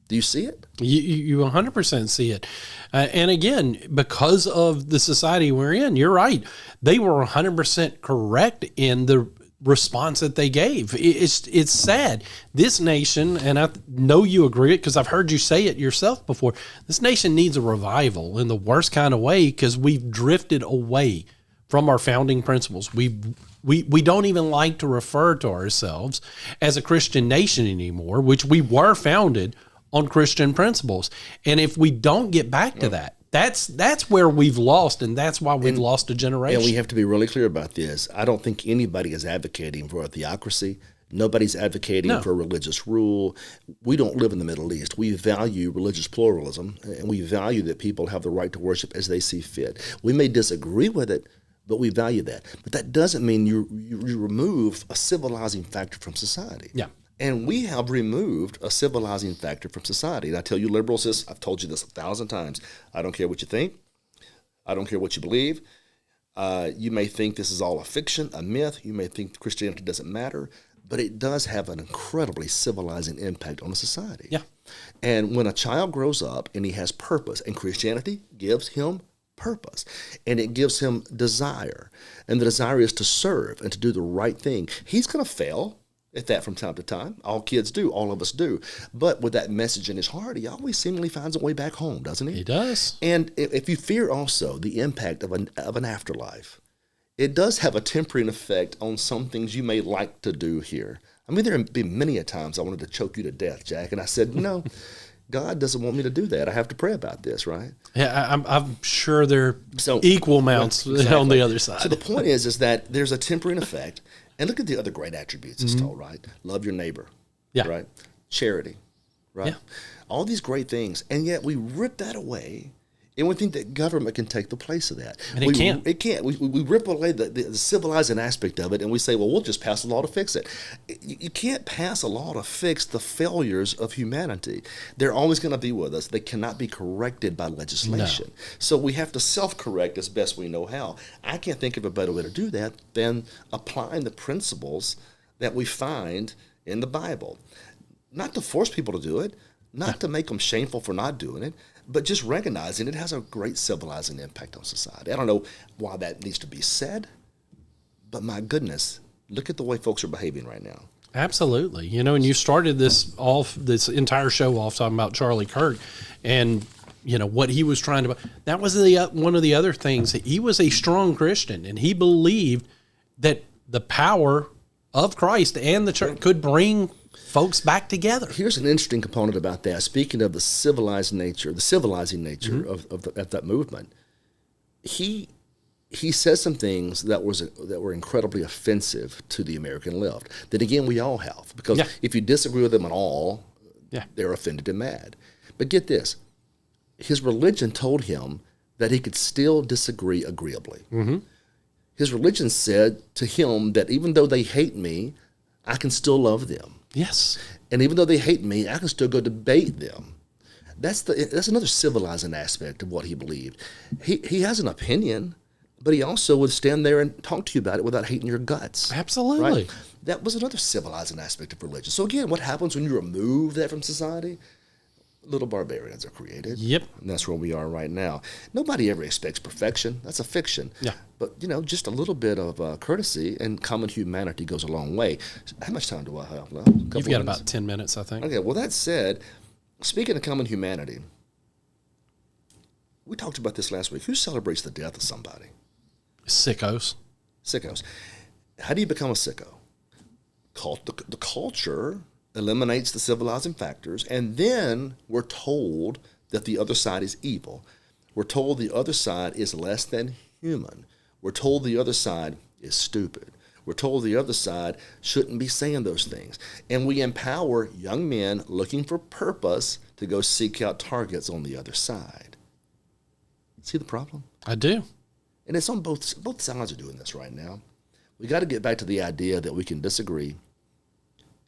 Do you see it? You 100% see it. And again, because of the society we're in, you're right. They were 100% correct in the response that they gave. It's sad. This nation, and I know you agree because I've heard you say it yourself before, this nation needs a revival in the worst kind of way because we've drifted away from our founding principles. We don't even like to refer to ourselves as a Christian nation anymore, which we were founded on Christian principles. And if we don't get back to that, that's where we've lost, and that's why we've lost a generation. And we have to be really clear about this. I don't think anybody is advocating for a theocracy. Nobody's advocating for religious rule. We don't live in the Middle East. We value religious pluralism, and we value that people have the right to worship as they see fit. We may disagree with it, but we value that. But that doesn't mean you remove a civilizing factor from society. Yeah. And we have removed a civilizing factor from society. And I tell you liberals this, I've told you this 1,000 times. I don't care what you think. I don't care what you believe. You may think this is all a fiction, a myth. You may think Christianity doesn't matter. But it does have an incredibly civilizing impact on a society. Yeah. And when a child grows up and he has purpose, and Christianity gives him purpose, and it gives him desire, and the desire is to serve and to do the right thing, he's going to fail at that from time to time. All kids do. All of us do. But with that message in his heart, he always seemingly finds a way back home, doesn't he? He does. And if you fear also the impact of an afterlife, it does have a tempering effect on some things you may like to do here. I mean, there have been many a times I wanted to choke you to death, Jack, and I said, no, God doesn't want me to do that. I have to pray about this, right? Yeah, I'm sure there are equal amounts on the other side. So the point is that there's a tempering effect, And look at the other great attributes it's told, right? Love your neighbor, Yeah. right? Charity, right? Yeah. All these great things. And yet we rip that away. And we think that government can take the place of that. And it can't. It can't. We rip away the civilizing aspect of it, and we say, well, we'll just pass a law to fix it. You can't pass a law to fix the failures of humanity. They're always going to be with us. They cannot be corrected by legislation. No. So we have to self-correct as best we know how. I can't think of a better way to do that than applying the principles that we find in the Bible. Not to force people to do it, not to make them shameful for not doing it, but just recognizing it has a great civilizing impact on society. I don't know why that needs to be said, but my goodness, look at the way folks are behaving right now. Absolutely. You know, and you started this entire show off talking about Charlie Kirk and, you know, what he was trying to, that was one of the other things. He was a strong Christian, and he believed that the power of Christ and the church could bring folks back together. Here's an interesting component about that. Speaking of the civilizing nature of that movement, he says some things that were incredibly offensive to the American left. That again, we all have, because if you disagree with them at all, they're offended and mad. But get this, his religion told him that he could still disagree agreeably. Mm-hmm. His religion said to him that even though they hate me, I can still love them. Yes. And even though they hate me, I can still go debate them. That's another civilizing aspect of what he believed. He has an opinion, but he also would stand there and talk to you about it without hating your guts. Absolutely. Right? That was another civilizing aspect of religion. So again, what happens when you remove that from society? Little barbarians are created. Yep. And that's where we are right now. Nobody ever expects perfection. That's a fiction. Yeah. But, you know, just a little bit of courtesy and common humanity goes a long way. How much time do I have left? You've got about 10 minutes, I think. Okay, well, that said, speaking of common humanity, we talked about this last week. Who celebrates the death of somebody? Sickos. Sickos. How do you become a sicko? The culture eliminates the civilizing factors, and then we're told that the other side is evil. We're told the other side is less than human. We're told the other side is stupid. We're told the other side shouldn't be saying those things. And we empower young men looking for purpose to go seek out targets on the other side. See the problem? I do. And it's on both sides are doing this right now. We got to get back to the idea that we can disagree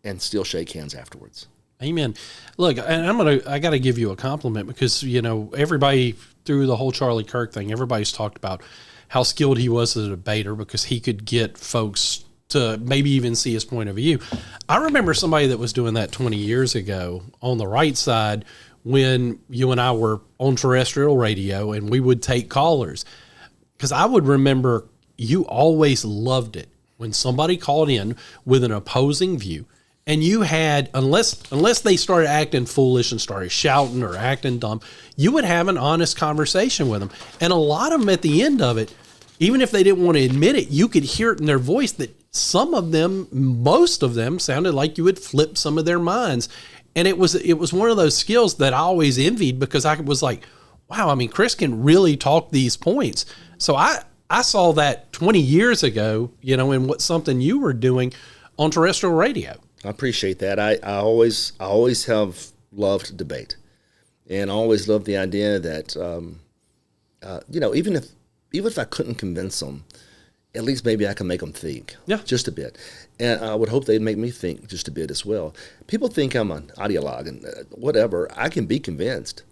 and still shake hands afterwards. Amen. Look, and I got to give you a compliment, because, you know, everybody through the whole Charlie Kirk thing, everybody's talked about how skilled he was as a debater, because he could get folks to maybe even see his point of view. I remember somebody that was doing that 20 years ago on the right side when you and I were on terrestrial radio and we would take callers, because I would remember you always loved it when somebody called in with an opposing view. And you had, unless they started acting foolish and started shouting or acting dumb, you would have an honest conversation with them. And a lot of them at the end of it, even if they didn't want to admit it, you could hear it in their voice that some of them, most of them, sounded like you had flipped some of their minds. And it was one of those skills that I always envied, because I was like, wow, I mean, Chris can really talk these points. So I saw that 20 years ago, you know, in something you were doing on terrestrial radio. I appreciate that. I always have loved debate, and I always loved the idea that, you know, even if I couldn't convince them, at least maybe I can make them think, just a bit. And I would hope they'd make me think just a bit as well. People think I'm an ideologue and whatever. I can be convinced,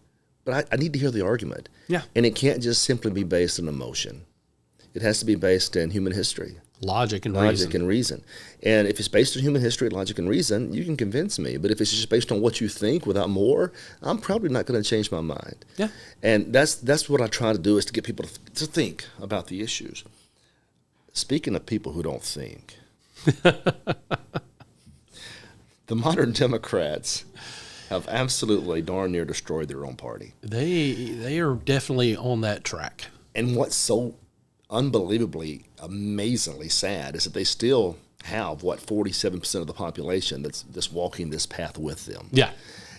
but I need to hear the argument. Yeah. And it can't just simply be based on emotion. It has to be based in human history. Logic and reason. And if it's based on human history, logic, and reason, you can convince me. But if it's just based on what you think without more, I'm probably not going to change my mind. Yeah. And that's what I try to do, is to get people to think about the issues. Speaking of people who don't think, the modern Democrats have absolutely darn near destroyed their own party. They are definitely on that track. And what's so unbelievably, amazingly sad is that they still have, 47% of the population that's walking this path with them. Yeah.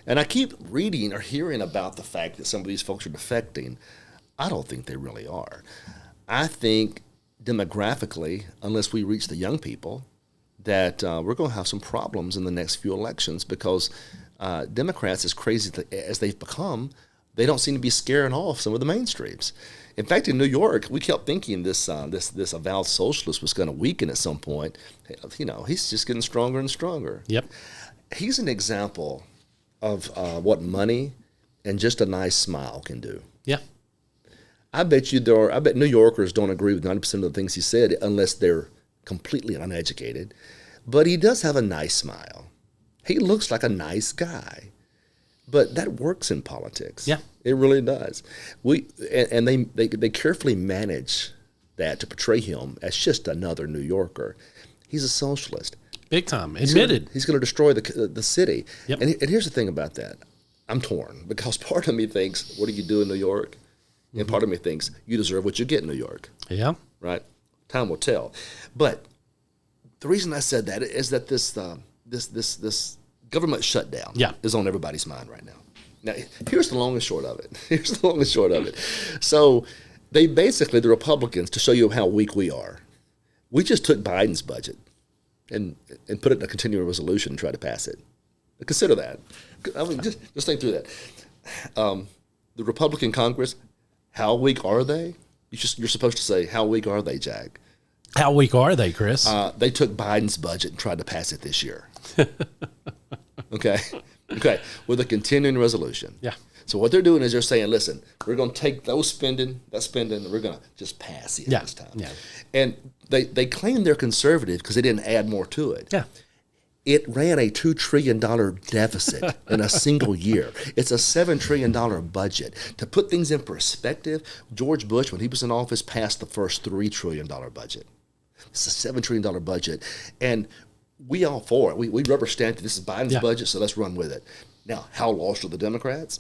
And I keep reading or hearing about the fact that some of these folks are defecting. I don't think they really are. I think demographically, unless we reach the young people, that we're going to have some problems in the next few elections because Democrats, as crazy as they've become, they don't seem to be scaring off some of the mainstreams. In fact, in New York, we kept thinking this avowed socialist was going to weaken at some point. You know, he's just getting stronger and stronger. Yep. He's an example of what money and just a nice smile can do. Yeah. I bet New Yorkers don't agree with 90% of the things he said unless they're completely uneducated. But he does have a nice smile. He looks like a nice guy. But that works in politics. Yeah. It really does. They carefully manage that to portray him as just another New Yorker. He's a socialist. Big time. Admitted. He's going to destroy the city. Yep. And here's the thing about that. I'm torn because part of me thinks, what do you do in New York? And part of me thinks, you deserve what you get in New York. Yeah. Right? Time will tell. But the reason I said that is that this government shutdown is on everybody's mind right now. Now, here's the long and short of it. So they basically, the Republicans, to show you how weak we are, we just took Biden's budget and put it in a continuing resolution and tried to pass it. Consider that. I mean, just think through that. The Republican Congress, how weak are they? You're supposed to say, how weak are they, Jack? How weak are they, Chris? They took Biden's budget and tried to pass it this year. Okay, with a continuing resolution. Yeah. So what they're doing is they're saying, listen, we're going to take that spending, and we're going to just pass it this time. Yeah. And they claim they're conservative because they didn't add more to it. Yeah. It ran a $2 trillion deficit in a single year. It's a $7 trillion budget. To put things in perspective, George Bush, when he was in office, passed the first $3 trillion budget. It's a $7 trillion budget. And we all for it. We rubber stamped it. This is Biden's budget, so let's run with it. Now, how lost are the Democrats?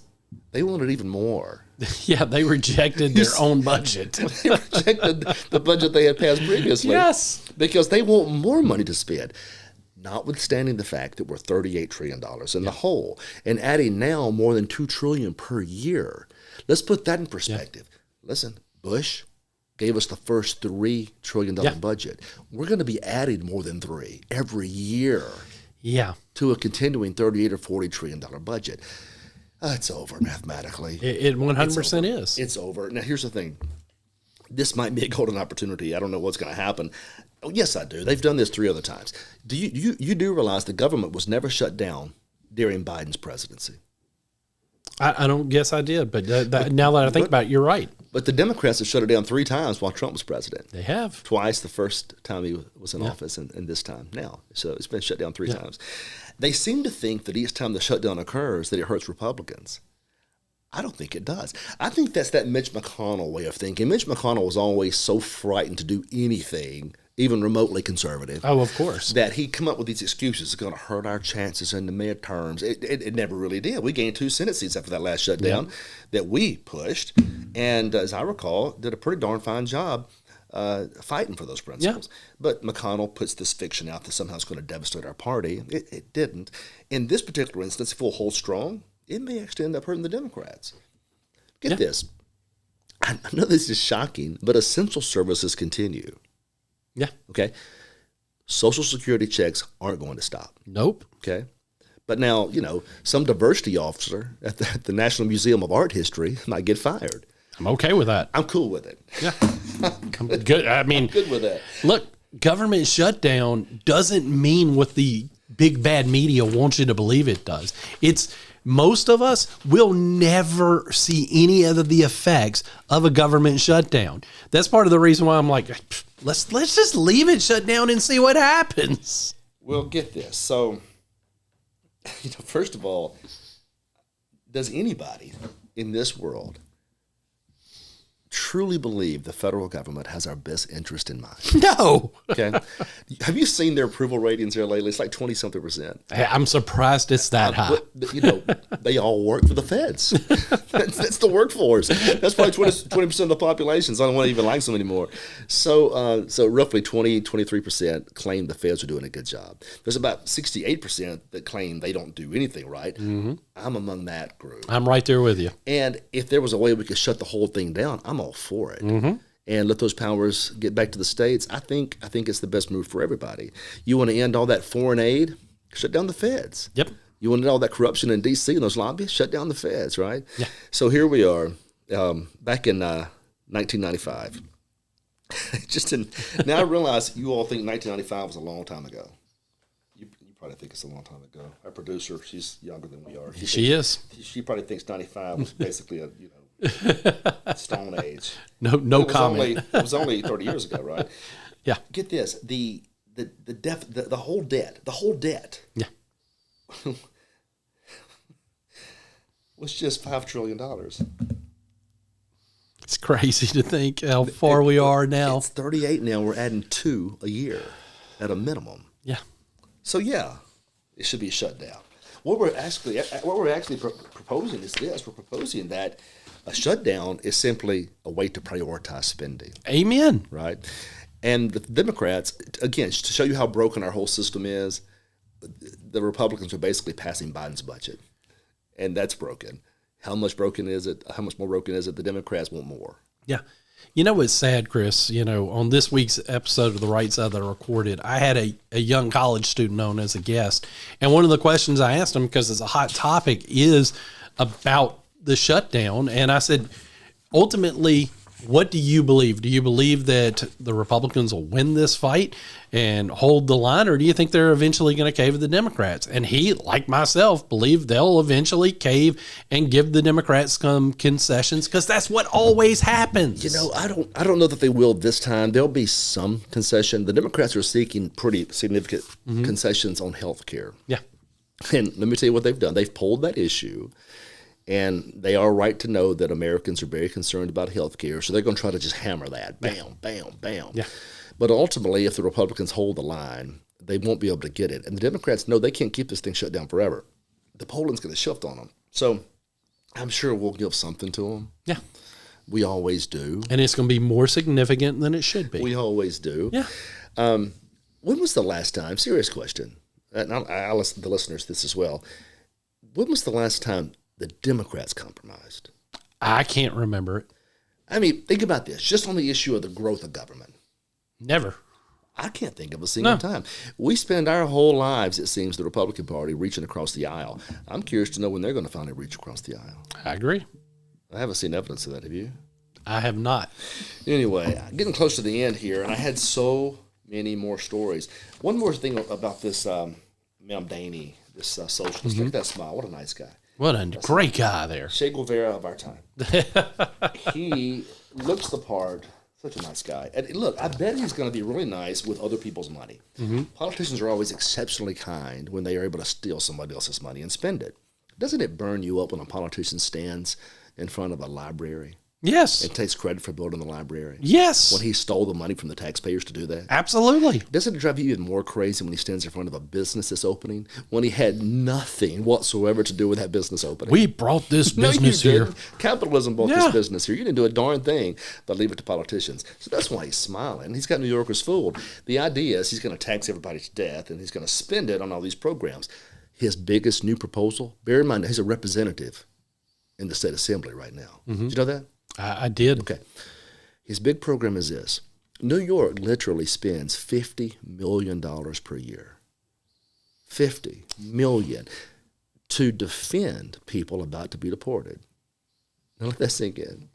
They wanted even more. Yeah, they rejected their own budget. They rejected the budget they had passed previously. Yes. Because they want more money to spend. Notwithstanding the fact that we're $38 trillion in the hole and adding now more than $2 trillion per year. Let's put that in perspective. Listen, Bush gave us the first $3 trillion budget. We're going to be adding more than $3 trillion every year to a continuing $38 or $40 trillion budget. It's over mathematically. It 100% is. It's over. Now, here's the thing. This might be a golden opportunity. I don't know what's going to happen. Oh, yes, I do. They've done this 3 other times. Do you do realize the government was never shut down during Biden's presidency? I don't guess I did, but now that I think about it, you're right. But the Democrats have shut it down 3 times while Trump was president. They have. Twice the first time he was in office and this time now. So it's been shut down 3 times. They seem to think that each time the shutdown occurs that it hurts Republicans. I don't think it does. I think that's that Mitch McConnell way of thinking. Mitch McConnell was always so frightened to do anything, even remotely conservative. Oh, of course. That he'd come up with these excuses. It's going to hurt our chances in the midterms. It never really did. We gained 2 Senate seats after that last shutdown that we pushed. And as I recall, did a pretty darn fine job fighting for those principles. But McConnell puts this fiction out that somehow it's going to devastate our party. It didn't. In this particular instance, if we'll hold strong, it may actually end up hurting the Democrats. Get this. I know this is shocking, but essential services continue. Yeah. Okay. Social Security checks aren't going to stop. Nope. Okay. But now, some diversity officer at the National Museum of Art History might get fired. I'm okay with that. I'm cool with it. Yeah. Good. I mean, I'm good with that. Look, government shutdown doesn't mean what the big bad media wants you to believe it does. Most of us will never see any of the effects of a government shutdown. That's part of the reason why I'm like, let's just leave it shut down and see what happens. Well, get this. So, first of all, does anybody in this world truly believe the federal government has our best interest in mind? No. Okay. Have you seen their approval ratings here lately? It's like 20-something%. I'm surprised it's that high. They all work for the feds. That's the workforce. That's probably 20% of the population, so I don't want to even like them anymore. So roughly 23% claim the feds are doing a good job. There's about 68% that claim they don't do anything right. Mm-hmm. I'm among that group. I'm right there with you. And if there was a way we could shut the whole thing down, I'm all for it. Mm-hmm. and let those powers get back to the states, I think it's the best move for everybody. You want to end all that foreign aid? Shut down the feds. Yep. You want to end all that corruption in D.C. and those lobbies? Shut down the feds, right? Yeah. So here we are, back in 1995. Now I realize you all think 1995 was a long time ago. You probably think it's a long time ago. Our producer, she's younger than we are. She probably thinks 95 was basically a Stone Age. No comment. It was only 30 years ago, right? Yeah. Get this: the whole debt. Yeah. was just $5 trillion. It's crazy to think how far we are now. It's 38 now. We're adding 2 a year at a minimum. Yeah. So yeah, it should be shut down. What we're actually proposing is this: we're proposing that a shutdown is simply a way to prioritize spending. Amen. Right, and the Democrats, again, to show you how broken our whole system is, the Republicans are basically passing Biden's budget, and that's broken. How much broken is it? How much more broken is it? The Democrats want more. Yeah. You know what's sad, Chris? On this week's episode of The Right Side that I recorded, I had a young college student on as a guest. And one of the questions I asked him, because it's a hot topic, is about the shutdown. And I said, ultimately, what do you believe? Do you believe that the Republicans will win this fight and hold the line, or do you think they're eventually going to cave to the Democrats? And he, like myself, believe they'll eventually cave and give the Democrats some concessions, because that's what always happens. I don't know that they will this time. There'll be some concession. The Democrats are seeking pretty significant concessions on health care. Yeah. And let me tell you what they've done. They've pulled that issue. And they are right to know that Americans are very concerned about health care, so they're going to try to just hammer that. Bam, bam, bam. Yeah. But ultimately, if the Republicans hold the line, they won't be able to get it. And the Democrats know they can't keep this thing shut down forever. The polling's going to shift on them. So I'm sure we'll give something to them. Yeah. We always do. And it's going to be more significant than it should be. We always do. Yeah. When was the last time, serious question, and I'll listen to the listeners this as well, when was the last time the Democrats compromised? I can't remember it. I mean, think about this, just on the issue of the growth of government. Never. I can't think of a single time. We spend our whole lives, it seems, the Republican Party reaching across the aisle. I'm curious to know when they're going to finally reach across the aisle. I agree. I haven't seen evidence of that, have you? I have not. Anyway, getting close to the end here, and I had so many more stories. One more thing about this Mamdani, this socialist. Look at that smile. What a nice guy. What a great guy there. Che Guevara of our time. He looks the part. Such a nice guy. And look, I bet he's going to be really nice with other people's money. Politicians are always exceptionally kind when they are able to steal somebody else's money and spend it. Doesn't it burn you up when a politician stands in front of a library Yes. and takes credit for building the library? Yes. When he stole the money from the taxpayers to do that? Absolutely. Doesn't it drive you even more crazy when he stands in front of a business that's opening when he had nothing whatsoever to do with that business opening? We brought this business no, you here. didn't. Capitalism brought this business here. You didn't do a darn thing but leave it to politicians. So that's why he's smiling. He's got New Yorkers fooled. The idea is he's going to tax everybody to death and he's going to spend it on all these programs. His biggest new proposal, bear in mind, he's a representative in the state assembly right now. Did you know that? I did. Okay. His big program is this. New York literally spends $50 million per year. $50 million to defend people about to be deported. Now let that sink in.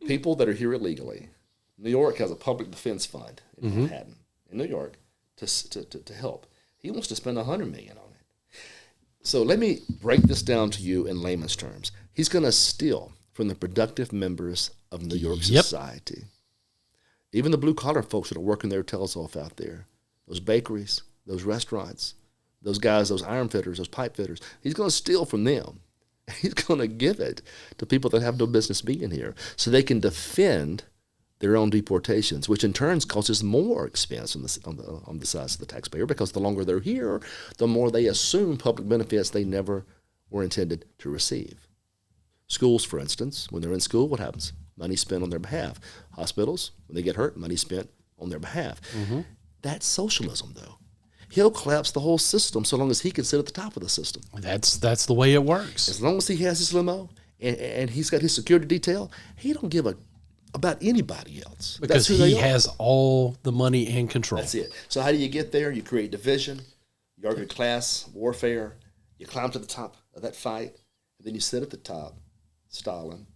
People that are here illegally. New York has a public defense fund in Manhattan, in New York, to help. He wants to spend $100 million on it. So let me break this down to you in layman's terms. He's going to steal from the productive members of New York society. Even the blue-collar folks that are working their tails off out there, those bakeries, those restaurants, those guys, those iron fitters, those pipe fitters, he's going to steal from them. He's going to give it to people that have no business being here so they can defend their own deportations, which in turn causes more expense on the sides of the taxpayer because the longer they're here, the more they assume public benefits they never were intended to receive. Schools, for instance, when they're in school, what happens? Money spent on their behalf. Hospitals, when they get hurt, money spent on their behalf. That's socialism, though. He'll collapse the whole system so long as he can sit at the top of the system. That's the way it works. As long as he has his limo and he's got his security detail, he don't give a about anybody else. Because That's who he they are. has all the money and control. That's it. So how do you get there? You create division, you argue class warfare, you climb to the top of that fight, and then you sit at the top, Stalin.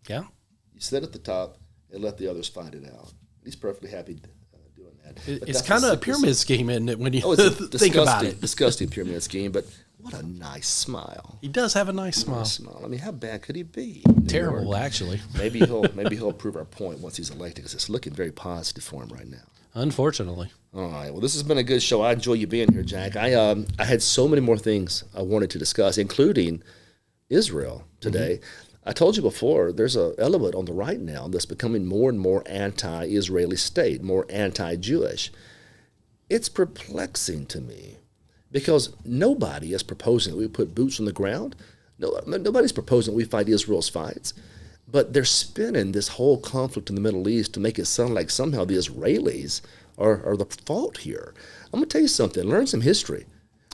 Yeah. You sit at the top and let the others fight it out. He's perfectly happy doing that. But It's that's kind of the a pyramid scheme, isn't it, when you Oh, it's a think about it? disgusting pyramid scheme, but what a nice smile. He does have a nice smile. Nice smile. I mean, how bad could he be? Terrible, actually. Maybe he'll prove our point once he's elected, because it's looking very positive for him right now. Unfortunately. All right. Well, this has been a good show. I enjoy you being here, Jack. I had so many more things I wanted to discuss, including Israel today. I told you before, there's an element on the right now that's becoming more and more anti-Israeli state, more anti-Jewish. It's perplexing to me, because nobody is proposing that we put boots on the ground. Nobody's proposing that we fight Israel's fights. But they're spinning this whole conflict in the Middle East to make it sound like somehow the Israelis are the fault here. I'm going to tell you something. Learn some history.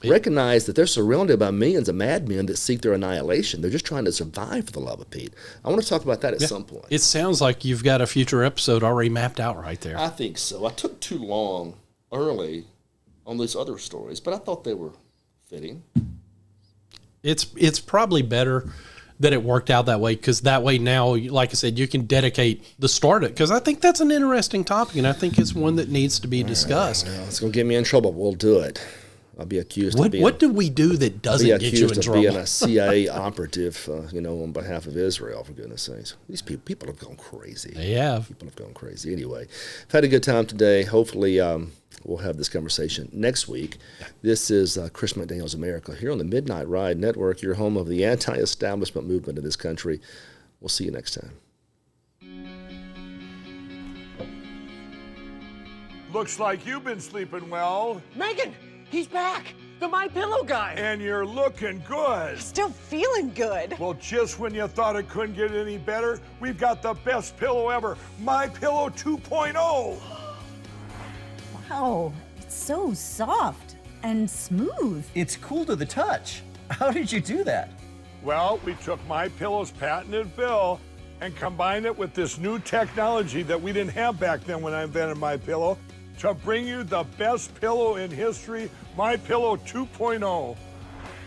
Recognize that they're surrounded by millions of madmen that seek their annihilation. They're just trying to survive, for the love of Pete. I want to talk about that at some point. It sounds like you've got a future episode already mapped out right there. I think so. I took too long early on these other stories, but I thought they were fitting. It's probably better that it worked out that way, because that way now, like I said, you can dedicate the start of it, because I think that's an interesting topic, and I think it's one that needs to be discussed. Well, it's going to get me in trouble. We'll do it. I'll be accused of being... What do we do that doesn't get you in trouble? Being a CIA operative, on behalf of Israel, for goodness sakes. These people have gone crazy. They have. People have gone crazy. Anyway, I've had a good time today. Hopefully we'll have this conversation next week. This is Chris McDaniel's America here on the Midnight Ride Network, your home of the anti-establishment movement in this country. We'll see you next time. Looks like you've been sleeping well. Megan, he's back. The My Pillow guy. And you're looking good. Still feeling good. Well, just when you thought it couldn't get any better, we've got the best pillow ever, My Pillow 2.0. Wow, it's so soft and smooth. It's cool to the touch. How did you do that? Well, we took My Pillow's patented fill and combined it with this new technology that we didn't have back then when I invented My Pillow to bring you the best pillow in history, My Pillow 2.0.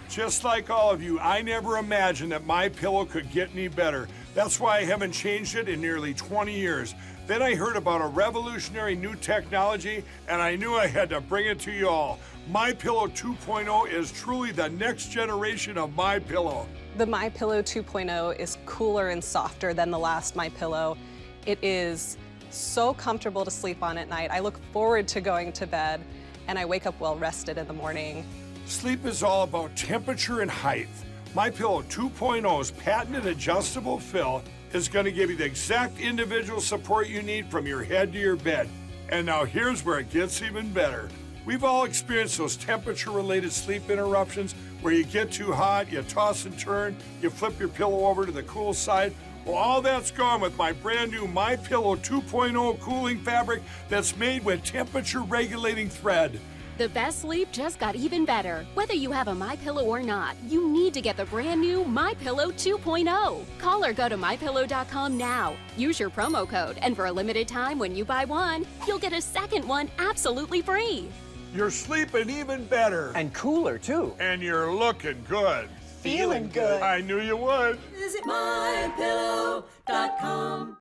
Just like all of you, I never imagined that My Pillow could get any better. That's why I haven't changed it in nearly 20 years. Then I heard about a revolutionary new technology, and I knew I had to bring it to you all. My Pillow 2.0 is truly the next generation of My Pillow. The My Pillow 2.0 is cooler and softer than the last My Pillow. It is so comfortable to sleep on at night. I look forward to going to bed, and I wake up well rested in the morning. Sleep is all about temperature and height. My Pillow 2.0's patented adjustable fill is going to give you the exact individual support you need from your head to your bed. And now here's where it gets even better. We've all experienced those temperature-related sleep interruptions where you get too hot, you toss and turn, you flip your pillow over to the cool side. Well, all that's gone with my brand new My Pillow 2.0 cooling fabric that's made with temperature-regulating thread. The best sleep just got even better. Whether you have a MyPillow or not, you need to get the brand new MyPillow 2.0. Call or go to MyPillow.com now. Use your promo code, and for a limited time when you buy one, you'll get a second one absolutely free. You're sleeping even better. And cooler, too. And you're looking good. Feeling good. I knew you would. Visit MyPillow.com.